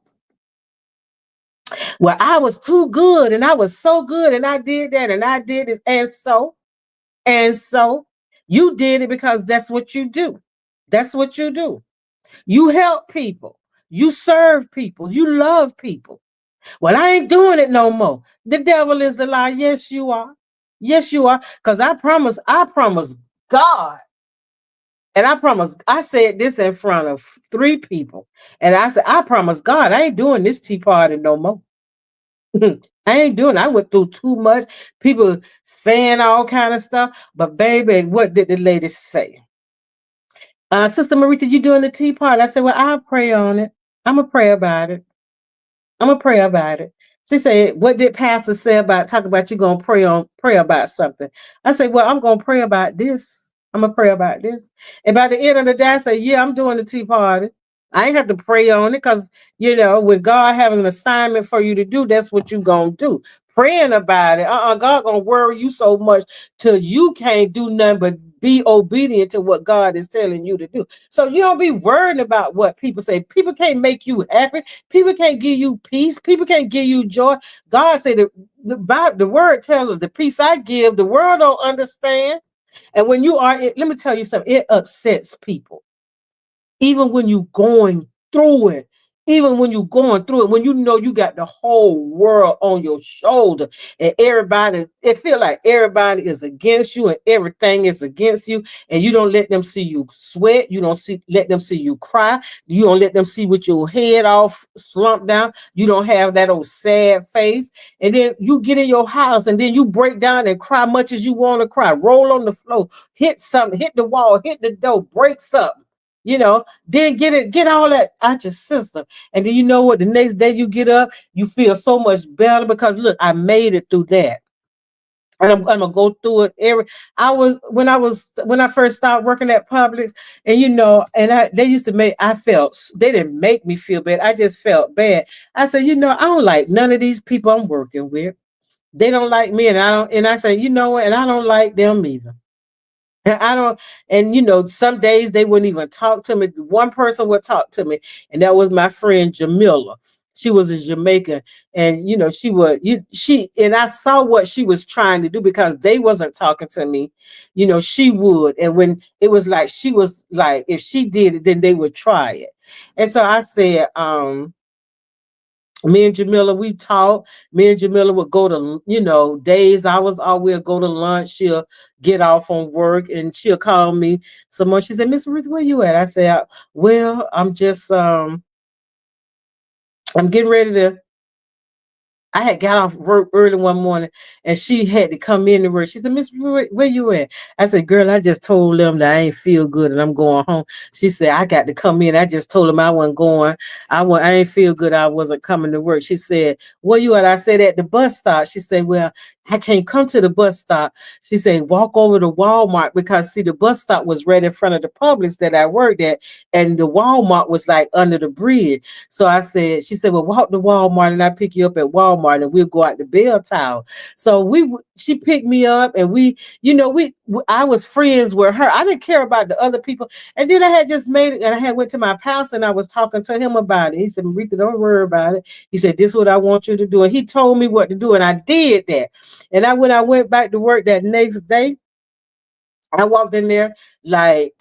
Well, I was too good and I was so good and I did that and I did this. And so you did it because that's what you do. That's what you do. You help people. You serve people. You love people. Well, I ain't doing it no more. The devil is a lie. Yes, you are. Yes, you are. Because I promise God. And I said this in front of three people. And I said, I promise God, I ain't doing this tea party no more. I ain't doing it. I went through too much. People saying all kind of stuff. But baby, what did the lady say? Sister Marita, you doing the tea party? I said, well, I'll pray on it. I'm going to pray about it. I'm gonna pray about it. She said, what did Pastor say about talk about you gonna pray about something? I said, well, I'm gonna pray about this. I'm gonna pray about this. And by the end of the day, I said, yeah, I'm doing the tea party. I ain't have to pray on it because when God has an assignment for you to do, that's what you gonna do. Praying about it. God gonna worry you so much till you can't do nothing but be obedient to what God is telling you to do. So you don't be worrying about what people say. People can't make you happy. People can't give you peace. People can't give you joy. God said the word tells us the peace I give, the world don't understand. And when let me tell you something, it upsets people even when you're going through it, even when you're going through it, when you know you got the whole world on your shoulder and it feel like everybody is against you and everything is against you, and you don't let them see you sweat, you don't let them see you cry, you don't let them see with your head off slumped down, you don't have that old sad face, and then you get in your house and then you break down and cry much as you want to cry, roll on the floor, hit something, hit the wall, hit the door, break something. Then get all that out your system. And then you know what? The next day you get up, you feel so much better because look, I made it through that. And I'm gonna go through it when I first started working at Publix, and they used to they didn't make me feel bad. I just felt bad. I said, I don't like none of these people I'm working with. They don't like me, and I don't. And I say, you know what? And I don't like them either. And I don't, and some days they wouldn't even talk to me. One person would talk to me, and that was my friend Jamila. She was a Jamaican, and and I saw what she was trying to do because they wasn't talking to me. She would, and when it was like she was like, if she did it, then they would try it. And so I said, me and Jamila, we talk. Me and Jamila would go to, days, hours, all we'll go to lunch. She'll get off on work and she'll call me some more. She said, Miss Ruth, where you at? I said, well, I'm getting ready to I had got off work early one morning and she had to come in to work. She said, Miss, where you at? I said, girl, I just told them that I ain't feel good and I'm going home. She said, I got to come in. I just told them I wasn't going. I ain't feel good. I wasn't coming to work. She said, where you at? I said, at the bus stop. She said, well, I can't come to the bus stop. She said, walk over to Walmart because see, the bus stop was right in front of the Publix that I worked at. And the Walmart was like under the bridge. So she said, well, walk to Walmart and I pick you up at Walmart and we'll go out to Bell Tower. So she picked me up and I was friends with her. I didn't care about the other people. And then I had just made it and I had went to my pastor and I was talking to him about it. He said, Marika, don't worry about it. He said, this is what I want you to do. And he told me what to do. And I did that. And when I went back to work that next day, I walked in there like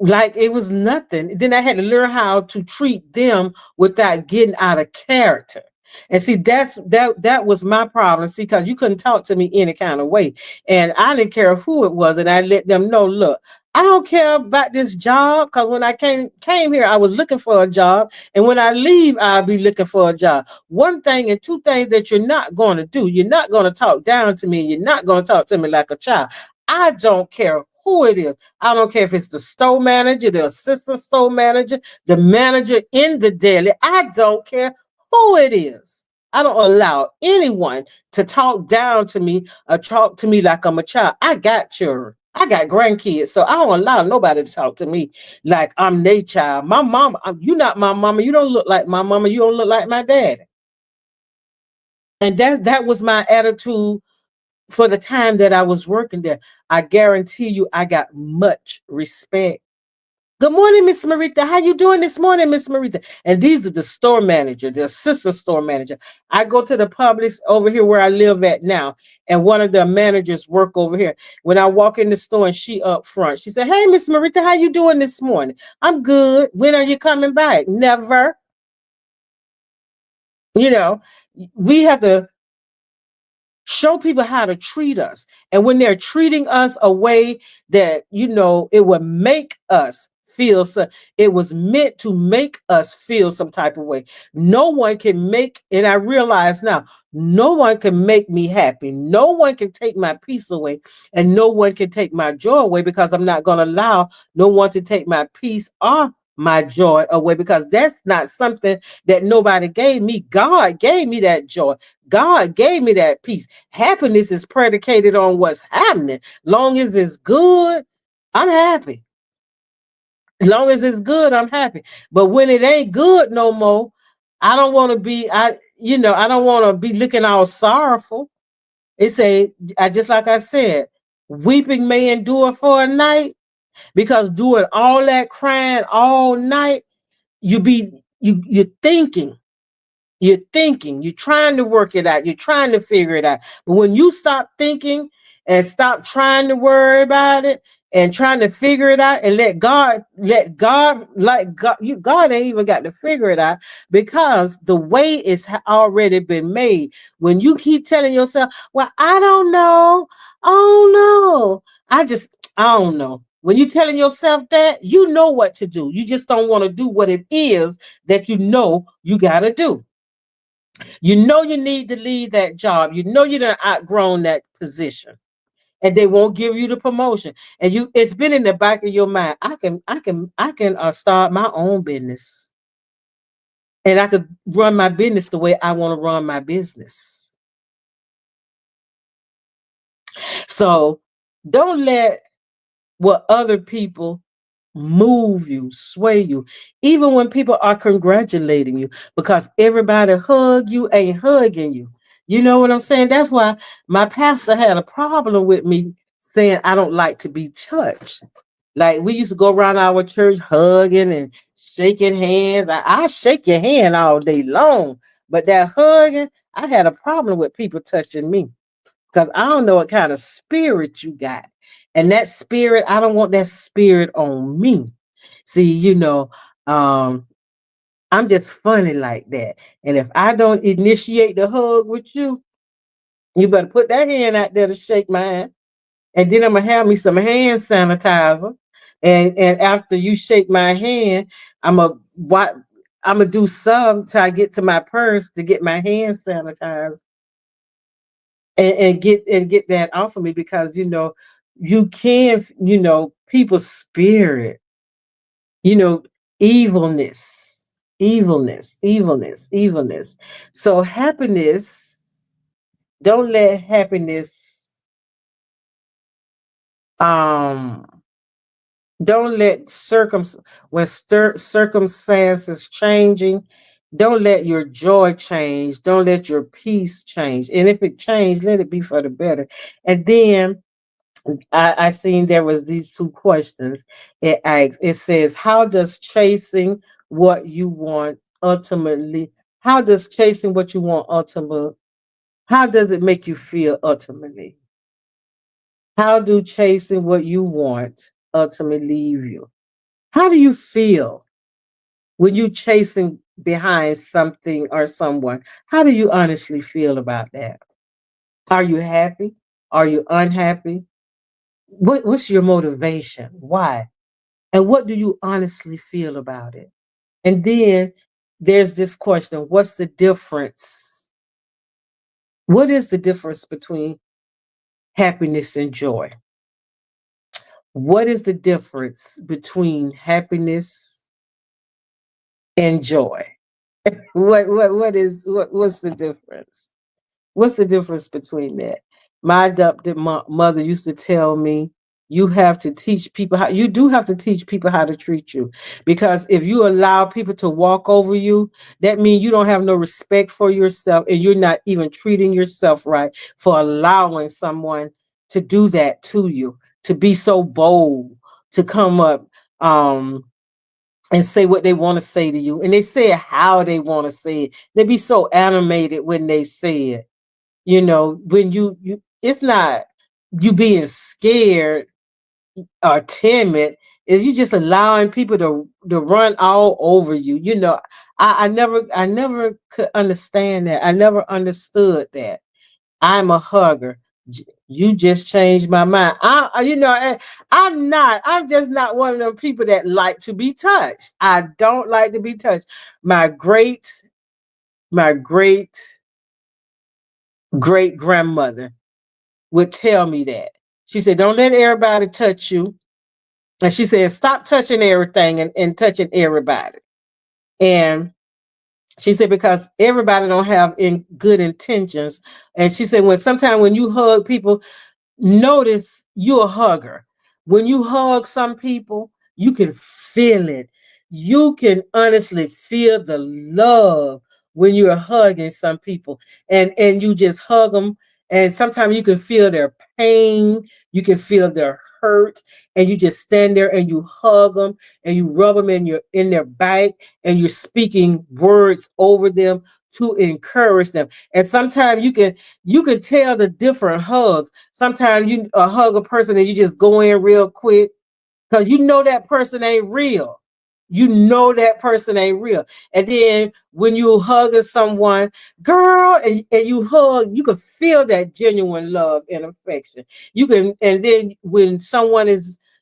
it was nothing. Then I had to learn how to treat them without getting out of character. And see, that was my problem. See, because you couldn't talk to me any kind of way. And I didn't care who it was. And I let them know, look, I don't care about this job because when I came here, I was looking for a job. And when I leave, I'll be looking for a job. One thing and two things that you're not going to do. You're not going to talk down to me. You're not going to talk to me like a child. I don't care who it is. I don't care if it's the store manager, the assistant store manager, the manager in the deli. I don't care who it is. I don't allow anyone to talk down to me or talk to me like I'm a child. I got children. I got grandkids, so I don't allow nobody to talk to me like I'm their child. My mama, you not my mama. You don't look like my mama. You don't look like my daddy. And that was my attitude for the time that I was working there. I guarantee you I got much respect. Good morning, Miss Marita. How you doing this morning, Miss Marita? And these are the store manager, the assistant store manager. I go to the Publix over here where I live at now, and one of the managers work over here. When I walk in the store and she up front, she said, hey, Miss Marita, how you doing this morning? I'm good. When are you coming back? Never. You know, we have to show people how to treat us. And when they're treating us a way that, it would make us feel so, it was meant to make us feel some type of way. No one can make, and I realize now, no one can make me happy. No one can take my peace away, and no one can take my joy away because I'm not going to allow no one to take my peace or my joy away because that's not something that nobody gave me. God gave me that joy. God gave me that peace. Happiness is predicated on what's happening. Long as it's good, I'm happy. Long as it's good, I'm happy. But when it ain't good no more, I don't want to be, I don't want to be looking all sorrowful. I just like I said, weeping may endure for a night because doing all that crying all night, you're thinking. You're thinking, you're trying to work it out, you're trying to figure it out. But when you stop thinking and stop trying to worry about it and trying to figure it out and God ain't even got to figure it out because the way is already been made. When you keep telling yourself, well, I don't know, oh no, I don't know. When you're telling yourself that, you know what to do. You just don't want to do what it is that you got to do. You know you need to leave that job. You know you done outgrown that position. And they won't give you the promotion. And it's been in the back of your mind. I can start my own business. And I could run my business the way I want to run my business. So don't let what other people move you, sway you, even when people are congratulating you, because everybody hug you ain't hugging you. You know what I'm saying? That's why my pastor had a problem with me saying I don't like to be touched. Like we used to go around our church hugging and shaking hands. I shake your hand all day long, but that hugging, I had a problem with people touching me because I don't know what kind of spirit you got. And that spirit, I don't want that spirit on me. See, um, I'm just funny like that. And if I don't initiate the hug with you, you better put that hand out there to shake my hand. And then I'm gonna have me some hand sanitizer. And after you shake my hand, I'm gonna what I'm gonna do some till I get to my purse to get my hand sanitized and get that off of me because you can people's spirit, you know, evilness, evilness. So happiness, don't let happiness um don't let circumstances changing, don't let your joy change, don't let your peace change, and if it changed, let it be for the better. And then I seen there was these two questions it asks. It says, how does chasing what you want ultimately, how does chasing what you want ultimately, how does it make you feel ultimately? How do chasing what you want ultimately leave you? How do you feel when you chasing behind something or someone? How do you honestly feel about that? Are you happy? Are you unhappy? What's your motivation? Why? And what do you honestly feel about it? And then there's this question, what's the difference? What is the difference between happiness and joy? What is the difference between happiness and joy? What's the difference? What's the difference between that? My adopted mother used to tell me, you do have to teach people how to treat you. Because if you allow people to walk over you, that means you don't have no respect for yourself and you're not even treating yourself right for allowing someone to do that to you, to be so bold, to come up and say what they want to say to you. And they say it how they want to say it. They be so animated when they say it. When you it's not you being scared or timid, is you just allowing people to run all over you. I never could understand that. I never understood that. I'm a hugger. You just changed my mind. I'm just not one of them people that like to be touched. I don't like to be touched. My my great great grandmother would tell me that. She said, don't let everybody touch you. And she said, stop touching everything and touching everybody. And she said, because everybody don't have good intentions. And she said, when you hug people, notice you're a hugger. When you hug some people, you can feel it. You can honestly feel the love when you're hugging some people, and you just hug them. And sometimes you can feel their pain, you can feel their hurt, and you just stand there and you hug them and you rub them in their back, and you're speaking words over them to encourage them. And sometimes you can tell the different hugs. Sometimes you hug a person and you just go in real quick because you know that person ain't real. You know that person ain't real. And then when you hugging someone, girl, and you hug, you can feel that genuine love and affection. And then when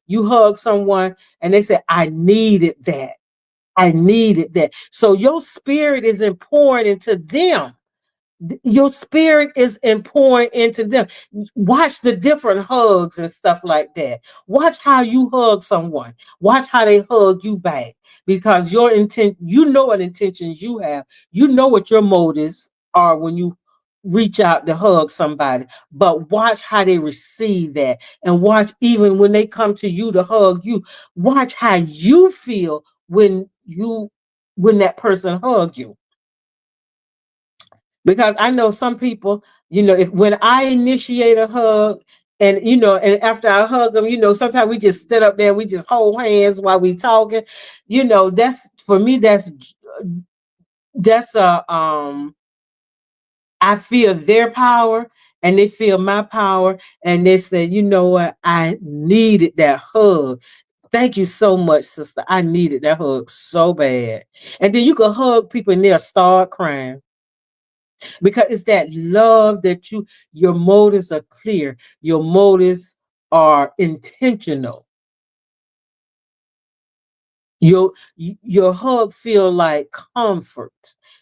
you hug someone and they say, I needed that. I needed that. So your spirit is pouring into them. Your spirit is pouring into them. Watch the different hugs and stuff like that. Watch how you hug someone. Watch how they hug you back. Because your intent, you know what intentions you have. You know what your motives are when you reach out to hug somebody. But watch how they receive that. And watch even when they come to you to hug you. Watch how you feel when that person hug you. Because I know some people, if when I initiate a hug, and and after I hug them, sometimes we just sit up there, we just hold hands while we talking. That's for me. That's a I feel their power and they feel my power, and they say, you know what, I needed that hug. Thank you so much, sister. I needed that hug so bad. And then you can hug people and they'll start crying because it's that love that your motives are clear, your motives are intentional. Your hug feel like comfort.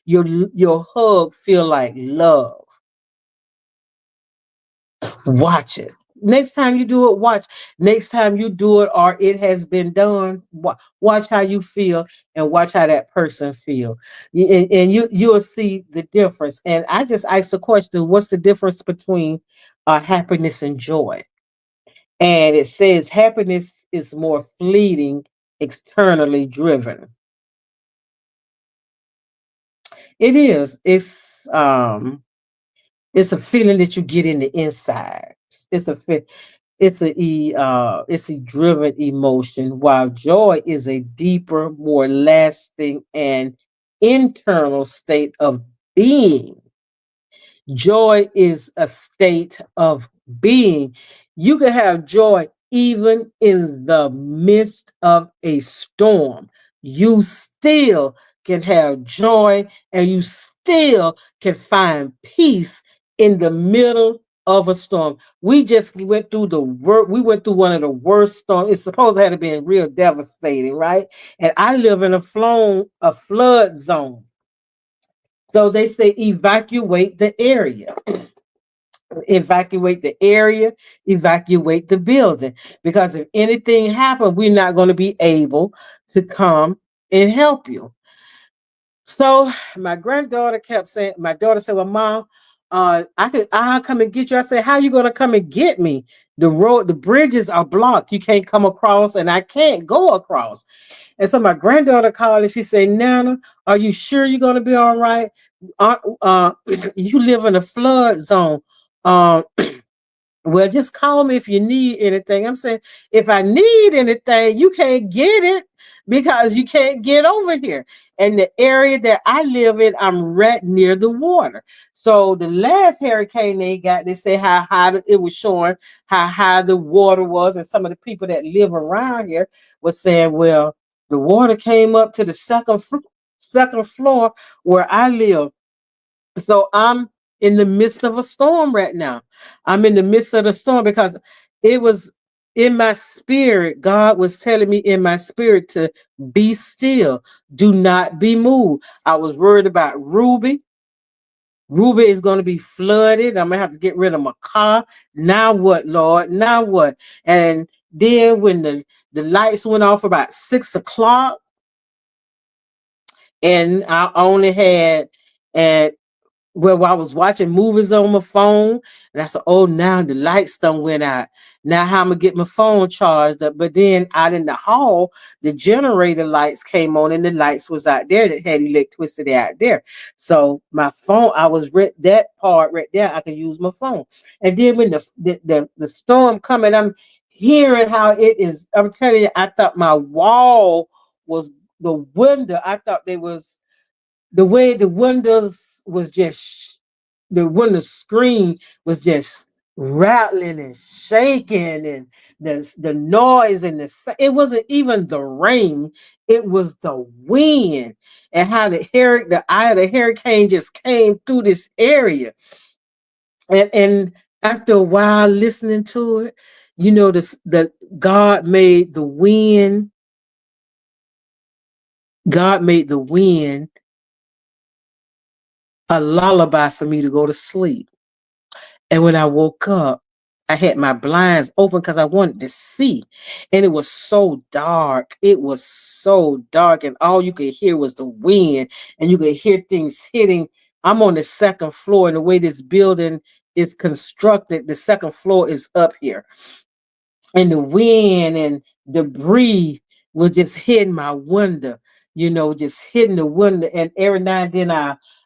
Your hug feel like love. Watch it. Next time you do it, watch. Next time you do it, or it has been done, watch how you feel and watch how that person feel, and you'll see the difference. And I just asked the question: what's the difference between happiness and joy? And it says happiness is more fleeting, externally driven. It is. It's a feeling that you get in the inside. It's a fe- it's a driven emotion, while joy is a deeper, more lasting and internal state of being. Joy is a state of being. You can have joy even in the midst of a storm. You still can have joy and you still can find peace in the middle of a storm. We just went through we went through one of the worst storms. It's supposed to have been real devastating, right? And I live in a flood zone. So they say evacuate the area, evacuate the area, evacuate the building. Because if anything happened, we're not going to be able to come and help you. So my granddaughter kept saying, my daughter said, well, Mom, I'll come and get you. I said, how you gonna come and get me? The bridges are blocked. You can't come across, and I can't go across. And so my granddaughter called and she said, Nana, are you sure you're going to be all right? You live in a flood zone. Um, well, just call me if you need anything. I'm saying, if I need anything, you can't get it because you can't get over here. And the area that I live in, I'm right near the water. So the last hurricane they got, they say how high it was showing, how high the water was. And some of the people that live around here was saying, well, the water came up to the second floor where I live. So I'm in the midst of a storm right now. I'm in the midst of the storm because it was in my spirit. God was telling me in my spirit to be still, do not be moved. I was worried about Ruby. Ruby is going to be flooded. I'm going to have to get rid of my car. Now what, Lord? Now what? And then when the lights went off about 6 o'clock, and I only had, and well, I was watching movies on my phone, and I said, "Oh, now the lights done went out. Now how I'm gonna get my phone charged up?" But then out in the hall, the generator lights came on, and the lights was out there that had electricity out there. So my phone, I was that part right there. I could use my phone. And then when the storm coming, I'm hearing how it is. I'm telling you, I thought my wall was the window. I thought they was the way the windows was just the window screen was just rattling and shaking, and the noise and it wasn't even the rain, it was the wind, and how the eye of the hurricane just came through this area. And after a while listening to it, this the god made the wind God made the wind a lullaby for me to go to sleep. And when I woke up, I had my blinds open because I wanted to see. And it was so dark. It was so dark. And all you could hear was the wind. And you could hear things hitting. I'm on the second floor. And the way this building is constructed, the second floor is up here, and the wind and debris was just hitting my window, just hitting the window. And every now and then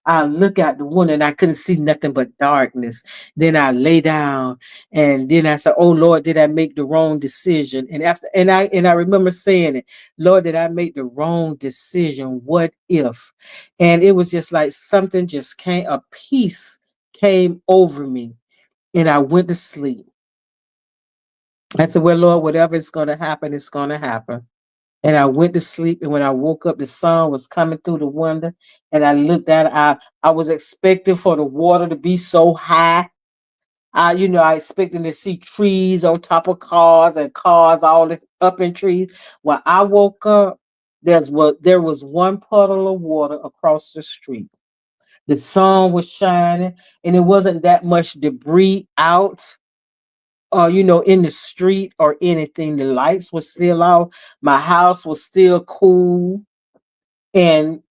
I look out the window and I couldn't see nothing but darkness. Then I lay down and then I said, "Oh Lord, did I make the wrong decision?" And after and I remember saying it, "Lord, did I make the wrong decision? What if?" And it was just like something just came, a peace came over me, and I went to sleep. I said, "Well, Lord, whatever is going to happen, it's going to happen." And I went to sleep. And when I woke up, the sun was coming through the window. And I looked at it. I was expecting for the water to be so high. I expecting to see trees on top of cars and cars all up in trees. When I woke up, there was one puddle of water across the street. The sun was shining, and it wasn't that much debris out in the street or anything. The lights were still out. My house was still cool. And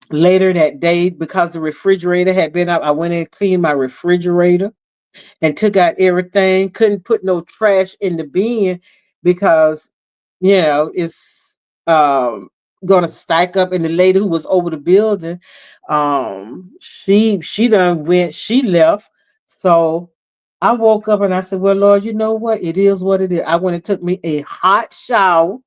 later that day, because the refrigerator had been up, I went and cleaned my refrigerator and took out everything. Couldn't put no trash in the bin because, it's gonna stack up. And the lady who was over the building, she left. So I woke up and I said, "Well, Lord, you know what? It is what it is." I went and took me a hot shower.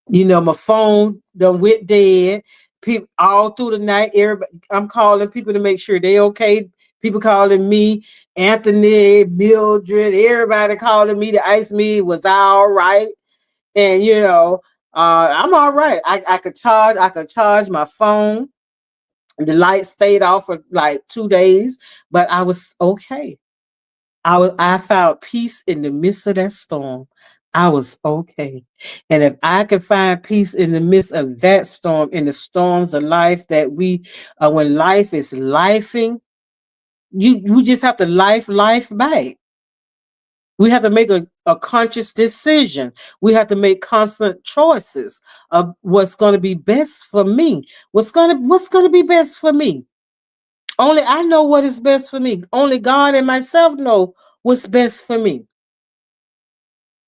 My phone done went dead. People all through the night. Everybody, I'm calling people to make sure they okay. People calling me, Anthony, Mildred, everybody calling me to ask me was I all right. And I'm all right. I could charge my phone. The light stayed off for like 2 days, but I was okay. I found peace in the midst of that storm. I was okay. And if I could find peace in the midst of that storm, in the storms of life that when life is lifing, we just have to life back. We have to make a conscious decision. We have to make constant choices of what's going to be best for me. What's going to be best for me? Only I know what is best for me. Only God and myself know what's best for me.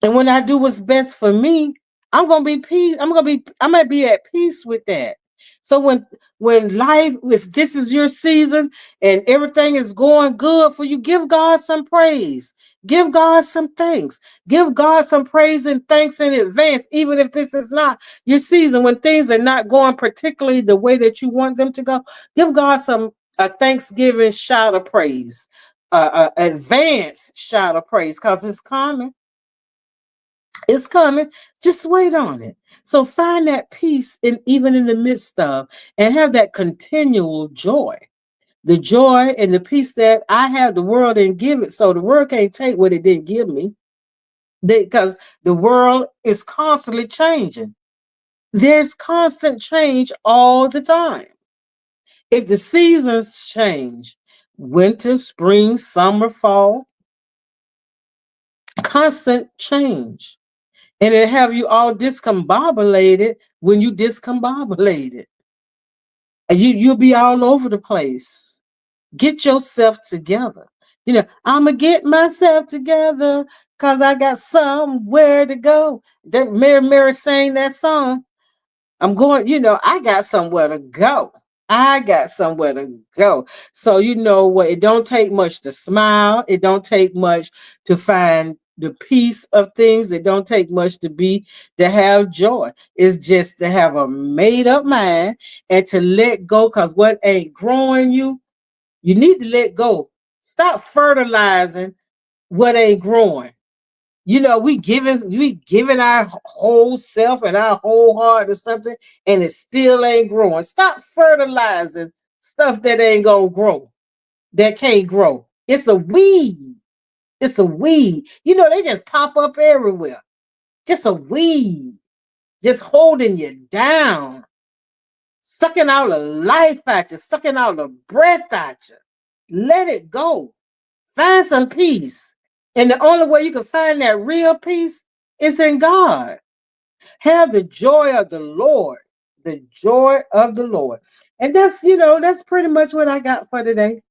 And when I do what's best for me, I'm gonna be peace. I might be at peace with that. So when life, if this is your season and everything is going good for you, give God some praise. Give God some thanks. Give God some praise and thanks in advance, even if this is not your season, when things are not going particularly the way that you want them to go. Give God some a Thanksgiving shout of praise, advance shout of praise, because it's coming. It's coming. Just wait on it. So find that peace even in the midst of, and have that continual joy. The joy and the peace that I have, the world didn't give it. So the world can't take what it didn't give me. Because the world is constantly changing. There's constant change all the time. If the seasons change, winter, spring, summer, fall, constant change. And it have you all discombobulated when you discombobulated. And you'll be all over the place. Get yourself together. I'ma get myself together because I got somewhere to go. That Mary sang that song. I'm going, I got somewhere to go. I got somewhere to go. So you know what? It don't take much to smile. It don't take much to find the peace of things. It don't take much to have joy. It's just to have a made up mind and to let go. Cause what ain't growing you need to let go. Stop fertilizing what ain't growing. We giving our whole self and our whole heart to something, and it still ain't growing. Stop fertilizing stuff that ain't gonna grow, that can't grow. It's a weed. It's a weed. They just pop up everywhere. Just a weed, just holding you down, sucking all the life out you, sucking all the breath out you. Let it go. Find some peace. And the only way you can find that real peace is in God. Have the joy of the Lord. The joy of the Lord. And that's pretty much what I got for today.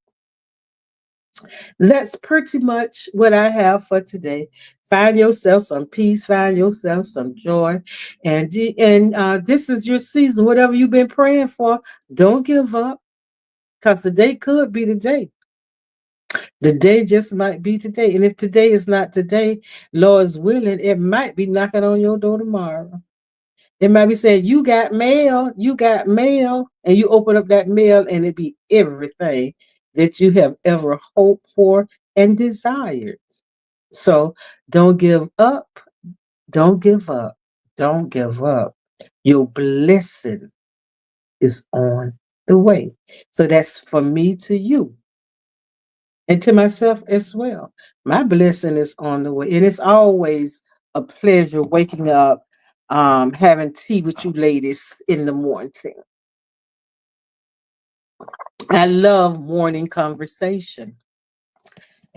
That's pretty much what I have for today. Find yourself some peace, find yourself some joy, and this is your season. Whatever you've been praying for, don't give up, because the day could be the day. The day just might be today, and if today is not today, Lord's willing, it might be knocking on your door tomorrow. It might be saying, you got mail, and you open up that mail, and it be everything that you have ever hoped for and desired. So don't give up. Don't give up. Don't give up. Your blessing is on the way. So that's from me to you and to myself as well. My blessing is on the way. And it's always a pleasure waking up, having tea with you ladies in the morning. I love morning conversation,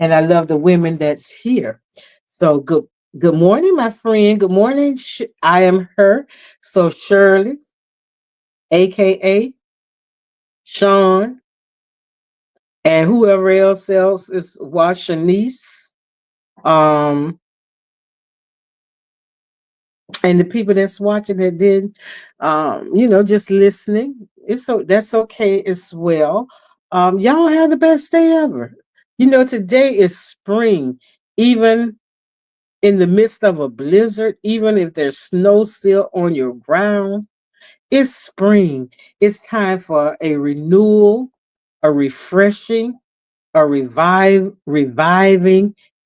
and I love the women that's here. So good morning, my friend. Good morning. I am her. So Shirley, aka Sean, and whoever else is Washanice. Um, and the people that's watching that did, just listening. That's okay as well. Y'all have the best day ever. Today is spring, even in the midst of a blizzard, even if there's snow still on your ground. It's spring. It's time for a renewal, a refreshing, reviving,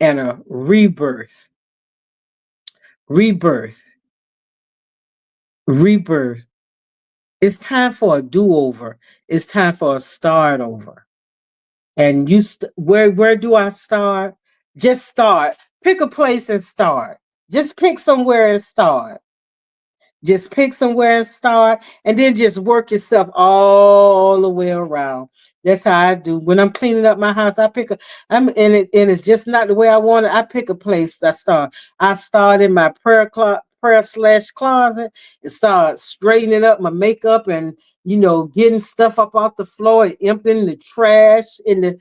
and a rebirth. Rebirth. Rebirth. It's time for a do-over. It's time for a start over. And where do I start? Just start. Pick a place and start. Just pick somewhere and start. Just pick somewhere and start, and then just work yourself all the way around. That's how I do. When I'm cleaning up my house, and it's just not the way I want it. I pick a place. I start in my prayer slash closet and start straightening up my makeup and getting stuff up off the floor and emptying the trash in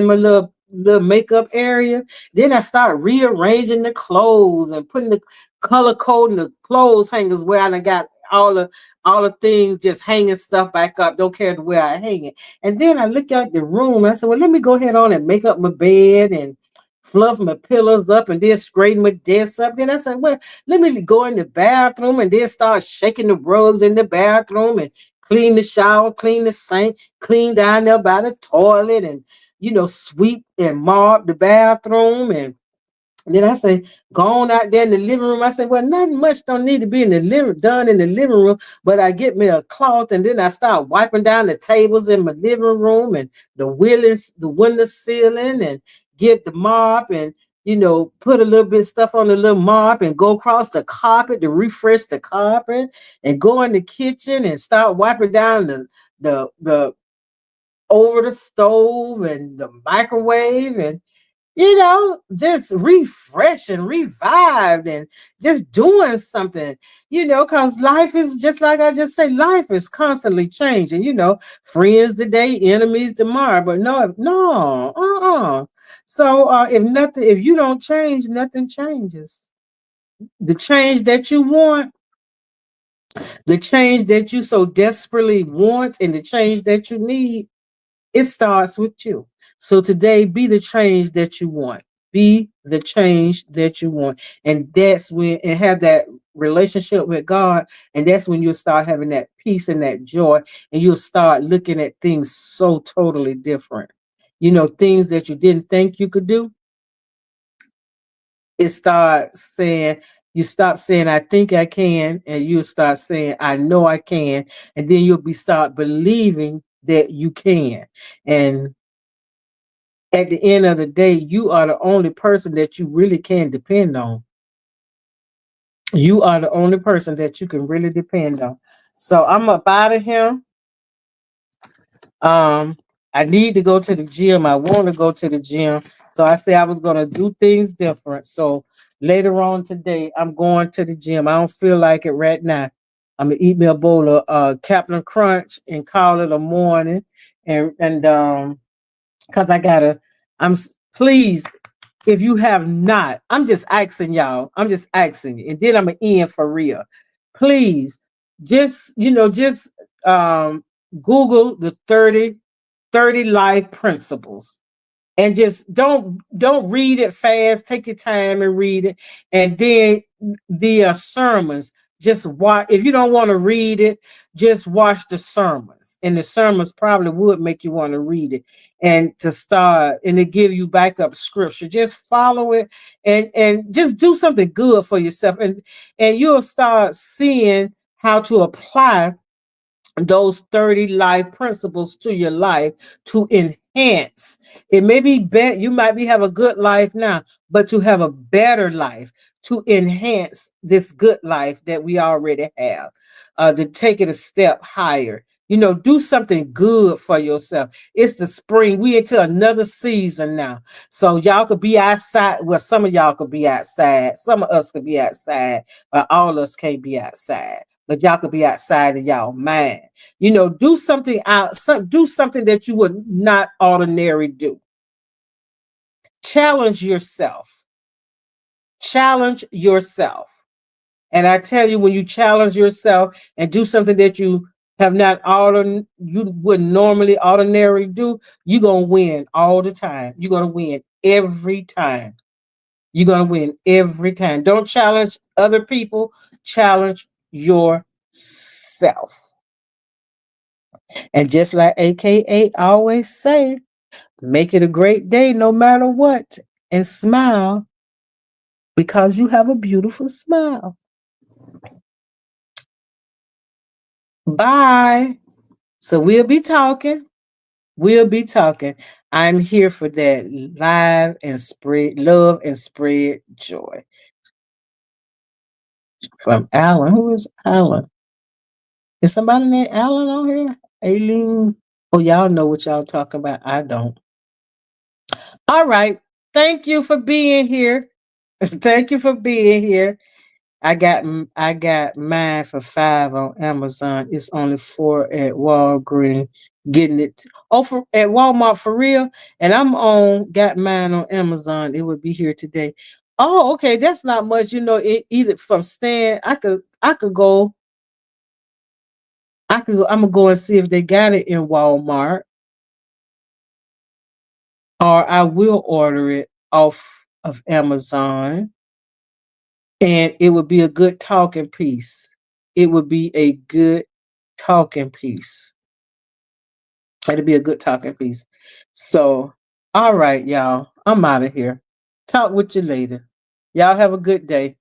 my little makeup area. Then I start rearranging the clothes and putting the color coding the clothes hangers where I done got all the things just hanging stuff back up. Don't care the way I hang it. And then I look at the room. I said, well, let me go ahead on and make up my bed and fluff my pillows up and then straighten my desk up. Then I said, well, let me go in the bathroom and then start shaking the rugs in the bathroom and clean the shower, clean the sink, clean down there by the toilet and sweep and mop the bathroom and then I say, go on out there in the living room. I say, well, nothing much don't need to be done in the living room, but I get me a cloth and then I start wiping down the tables in my living room and the window ceiling and get the mop and put a little bit of stuff on the little mop and go across the carpet to refresh the carpet and go in the kitchen and start wiping down the over the stove and the microwave and just refreshed and revived and just doing something, because life is just like I just say, life is constantly changing, friends today, enemies tomorrow, but no, So if you don't change, nothing changes. The change that you want, the change that you so desperately want, and the change that you need, it starts with you. So today, be the change that you want. Be the change that you want. And have that relationship with God. And that's when you'll start having that peace and that joy. And you'll start looking at things so totally different. Things that you didn't think you could do. You stop saying, I think I can, and you start saying, I know I can. And then start believing that you can. And at the end of the day, you are the only person that you really can depend on. You are the only person that you can really depend on. So I'm up out of here. Um, I need to go to the gym. I want to go to the gym. So I said I was gonna do things different. So later on today, I'm going to the gym. I don't feel like it right now. I'm gonna eat me a bowl of Captain Crunch and call it a morning. And because Please, if you have not, I'm just asking y'all. I'm just asking you. And then I'm gonna end for real. Please, just um Google the 30 life principles, and just don't read it fast. Take your time and read it. And then the sermons, just watch. If you don't want to read it, just watch the sermons, and the sermons probably would make you want to read it, and to start and to give you backup scripture. Just follow it, and just do something good for yourself, and you'll start seeing how to apply those 30 life principles to your life to enhance. It may be better, you might be have a good life now, but to have a better life, to enhance this good life that we already have, to take it a step higher. Do something good for yourself. It's the spring. We into another season now. So y'all could be outside. Well, some of y'all could be outside. Some of us could be outside, but all of us can't be outside. But y'all could be outside of y'all mind. Do something do something that you would not ordinarily do. Challenge yourself. Challenge yourself. And I tell you, when you challenge yourself and do something that you have not you would normally ordinarily do, you're gonna win all the time. You're gonna win every time. You're gonna win every time. Don't challenge other people, challenge yourself. And just like AKA always say, make it a great day no matter what. And smile because you have a beautiful smile. Bye. So we'll be talking. We'll be talking. I'm here for that live and spread love and spread joy. From Alan. Who is Alan? Is somebody named Alan on here? Aileen. Oh, y'all know what y'all talking about. I don't. All right. Thank you for being here. Thank you for being here. I got mine for 5 on Amazon. It's only 4 at Walgreens. Getting it for at Walmart for real. And I'm on got mine on Amazon. It would be here today. Oh, okay. That's not much. Either from Stan. I could go. I could go. I'm gonna go and see if they got it in Walmart, or I will order it off of Amazon. And it would be a good talking piece. It would be a good talking piece. It'd be a good talking piece. So, all right, y'all. I'm out of here. Talk with you later. Y'all have a good day.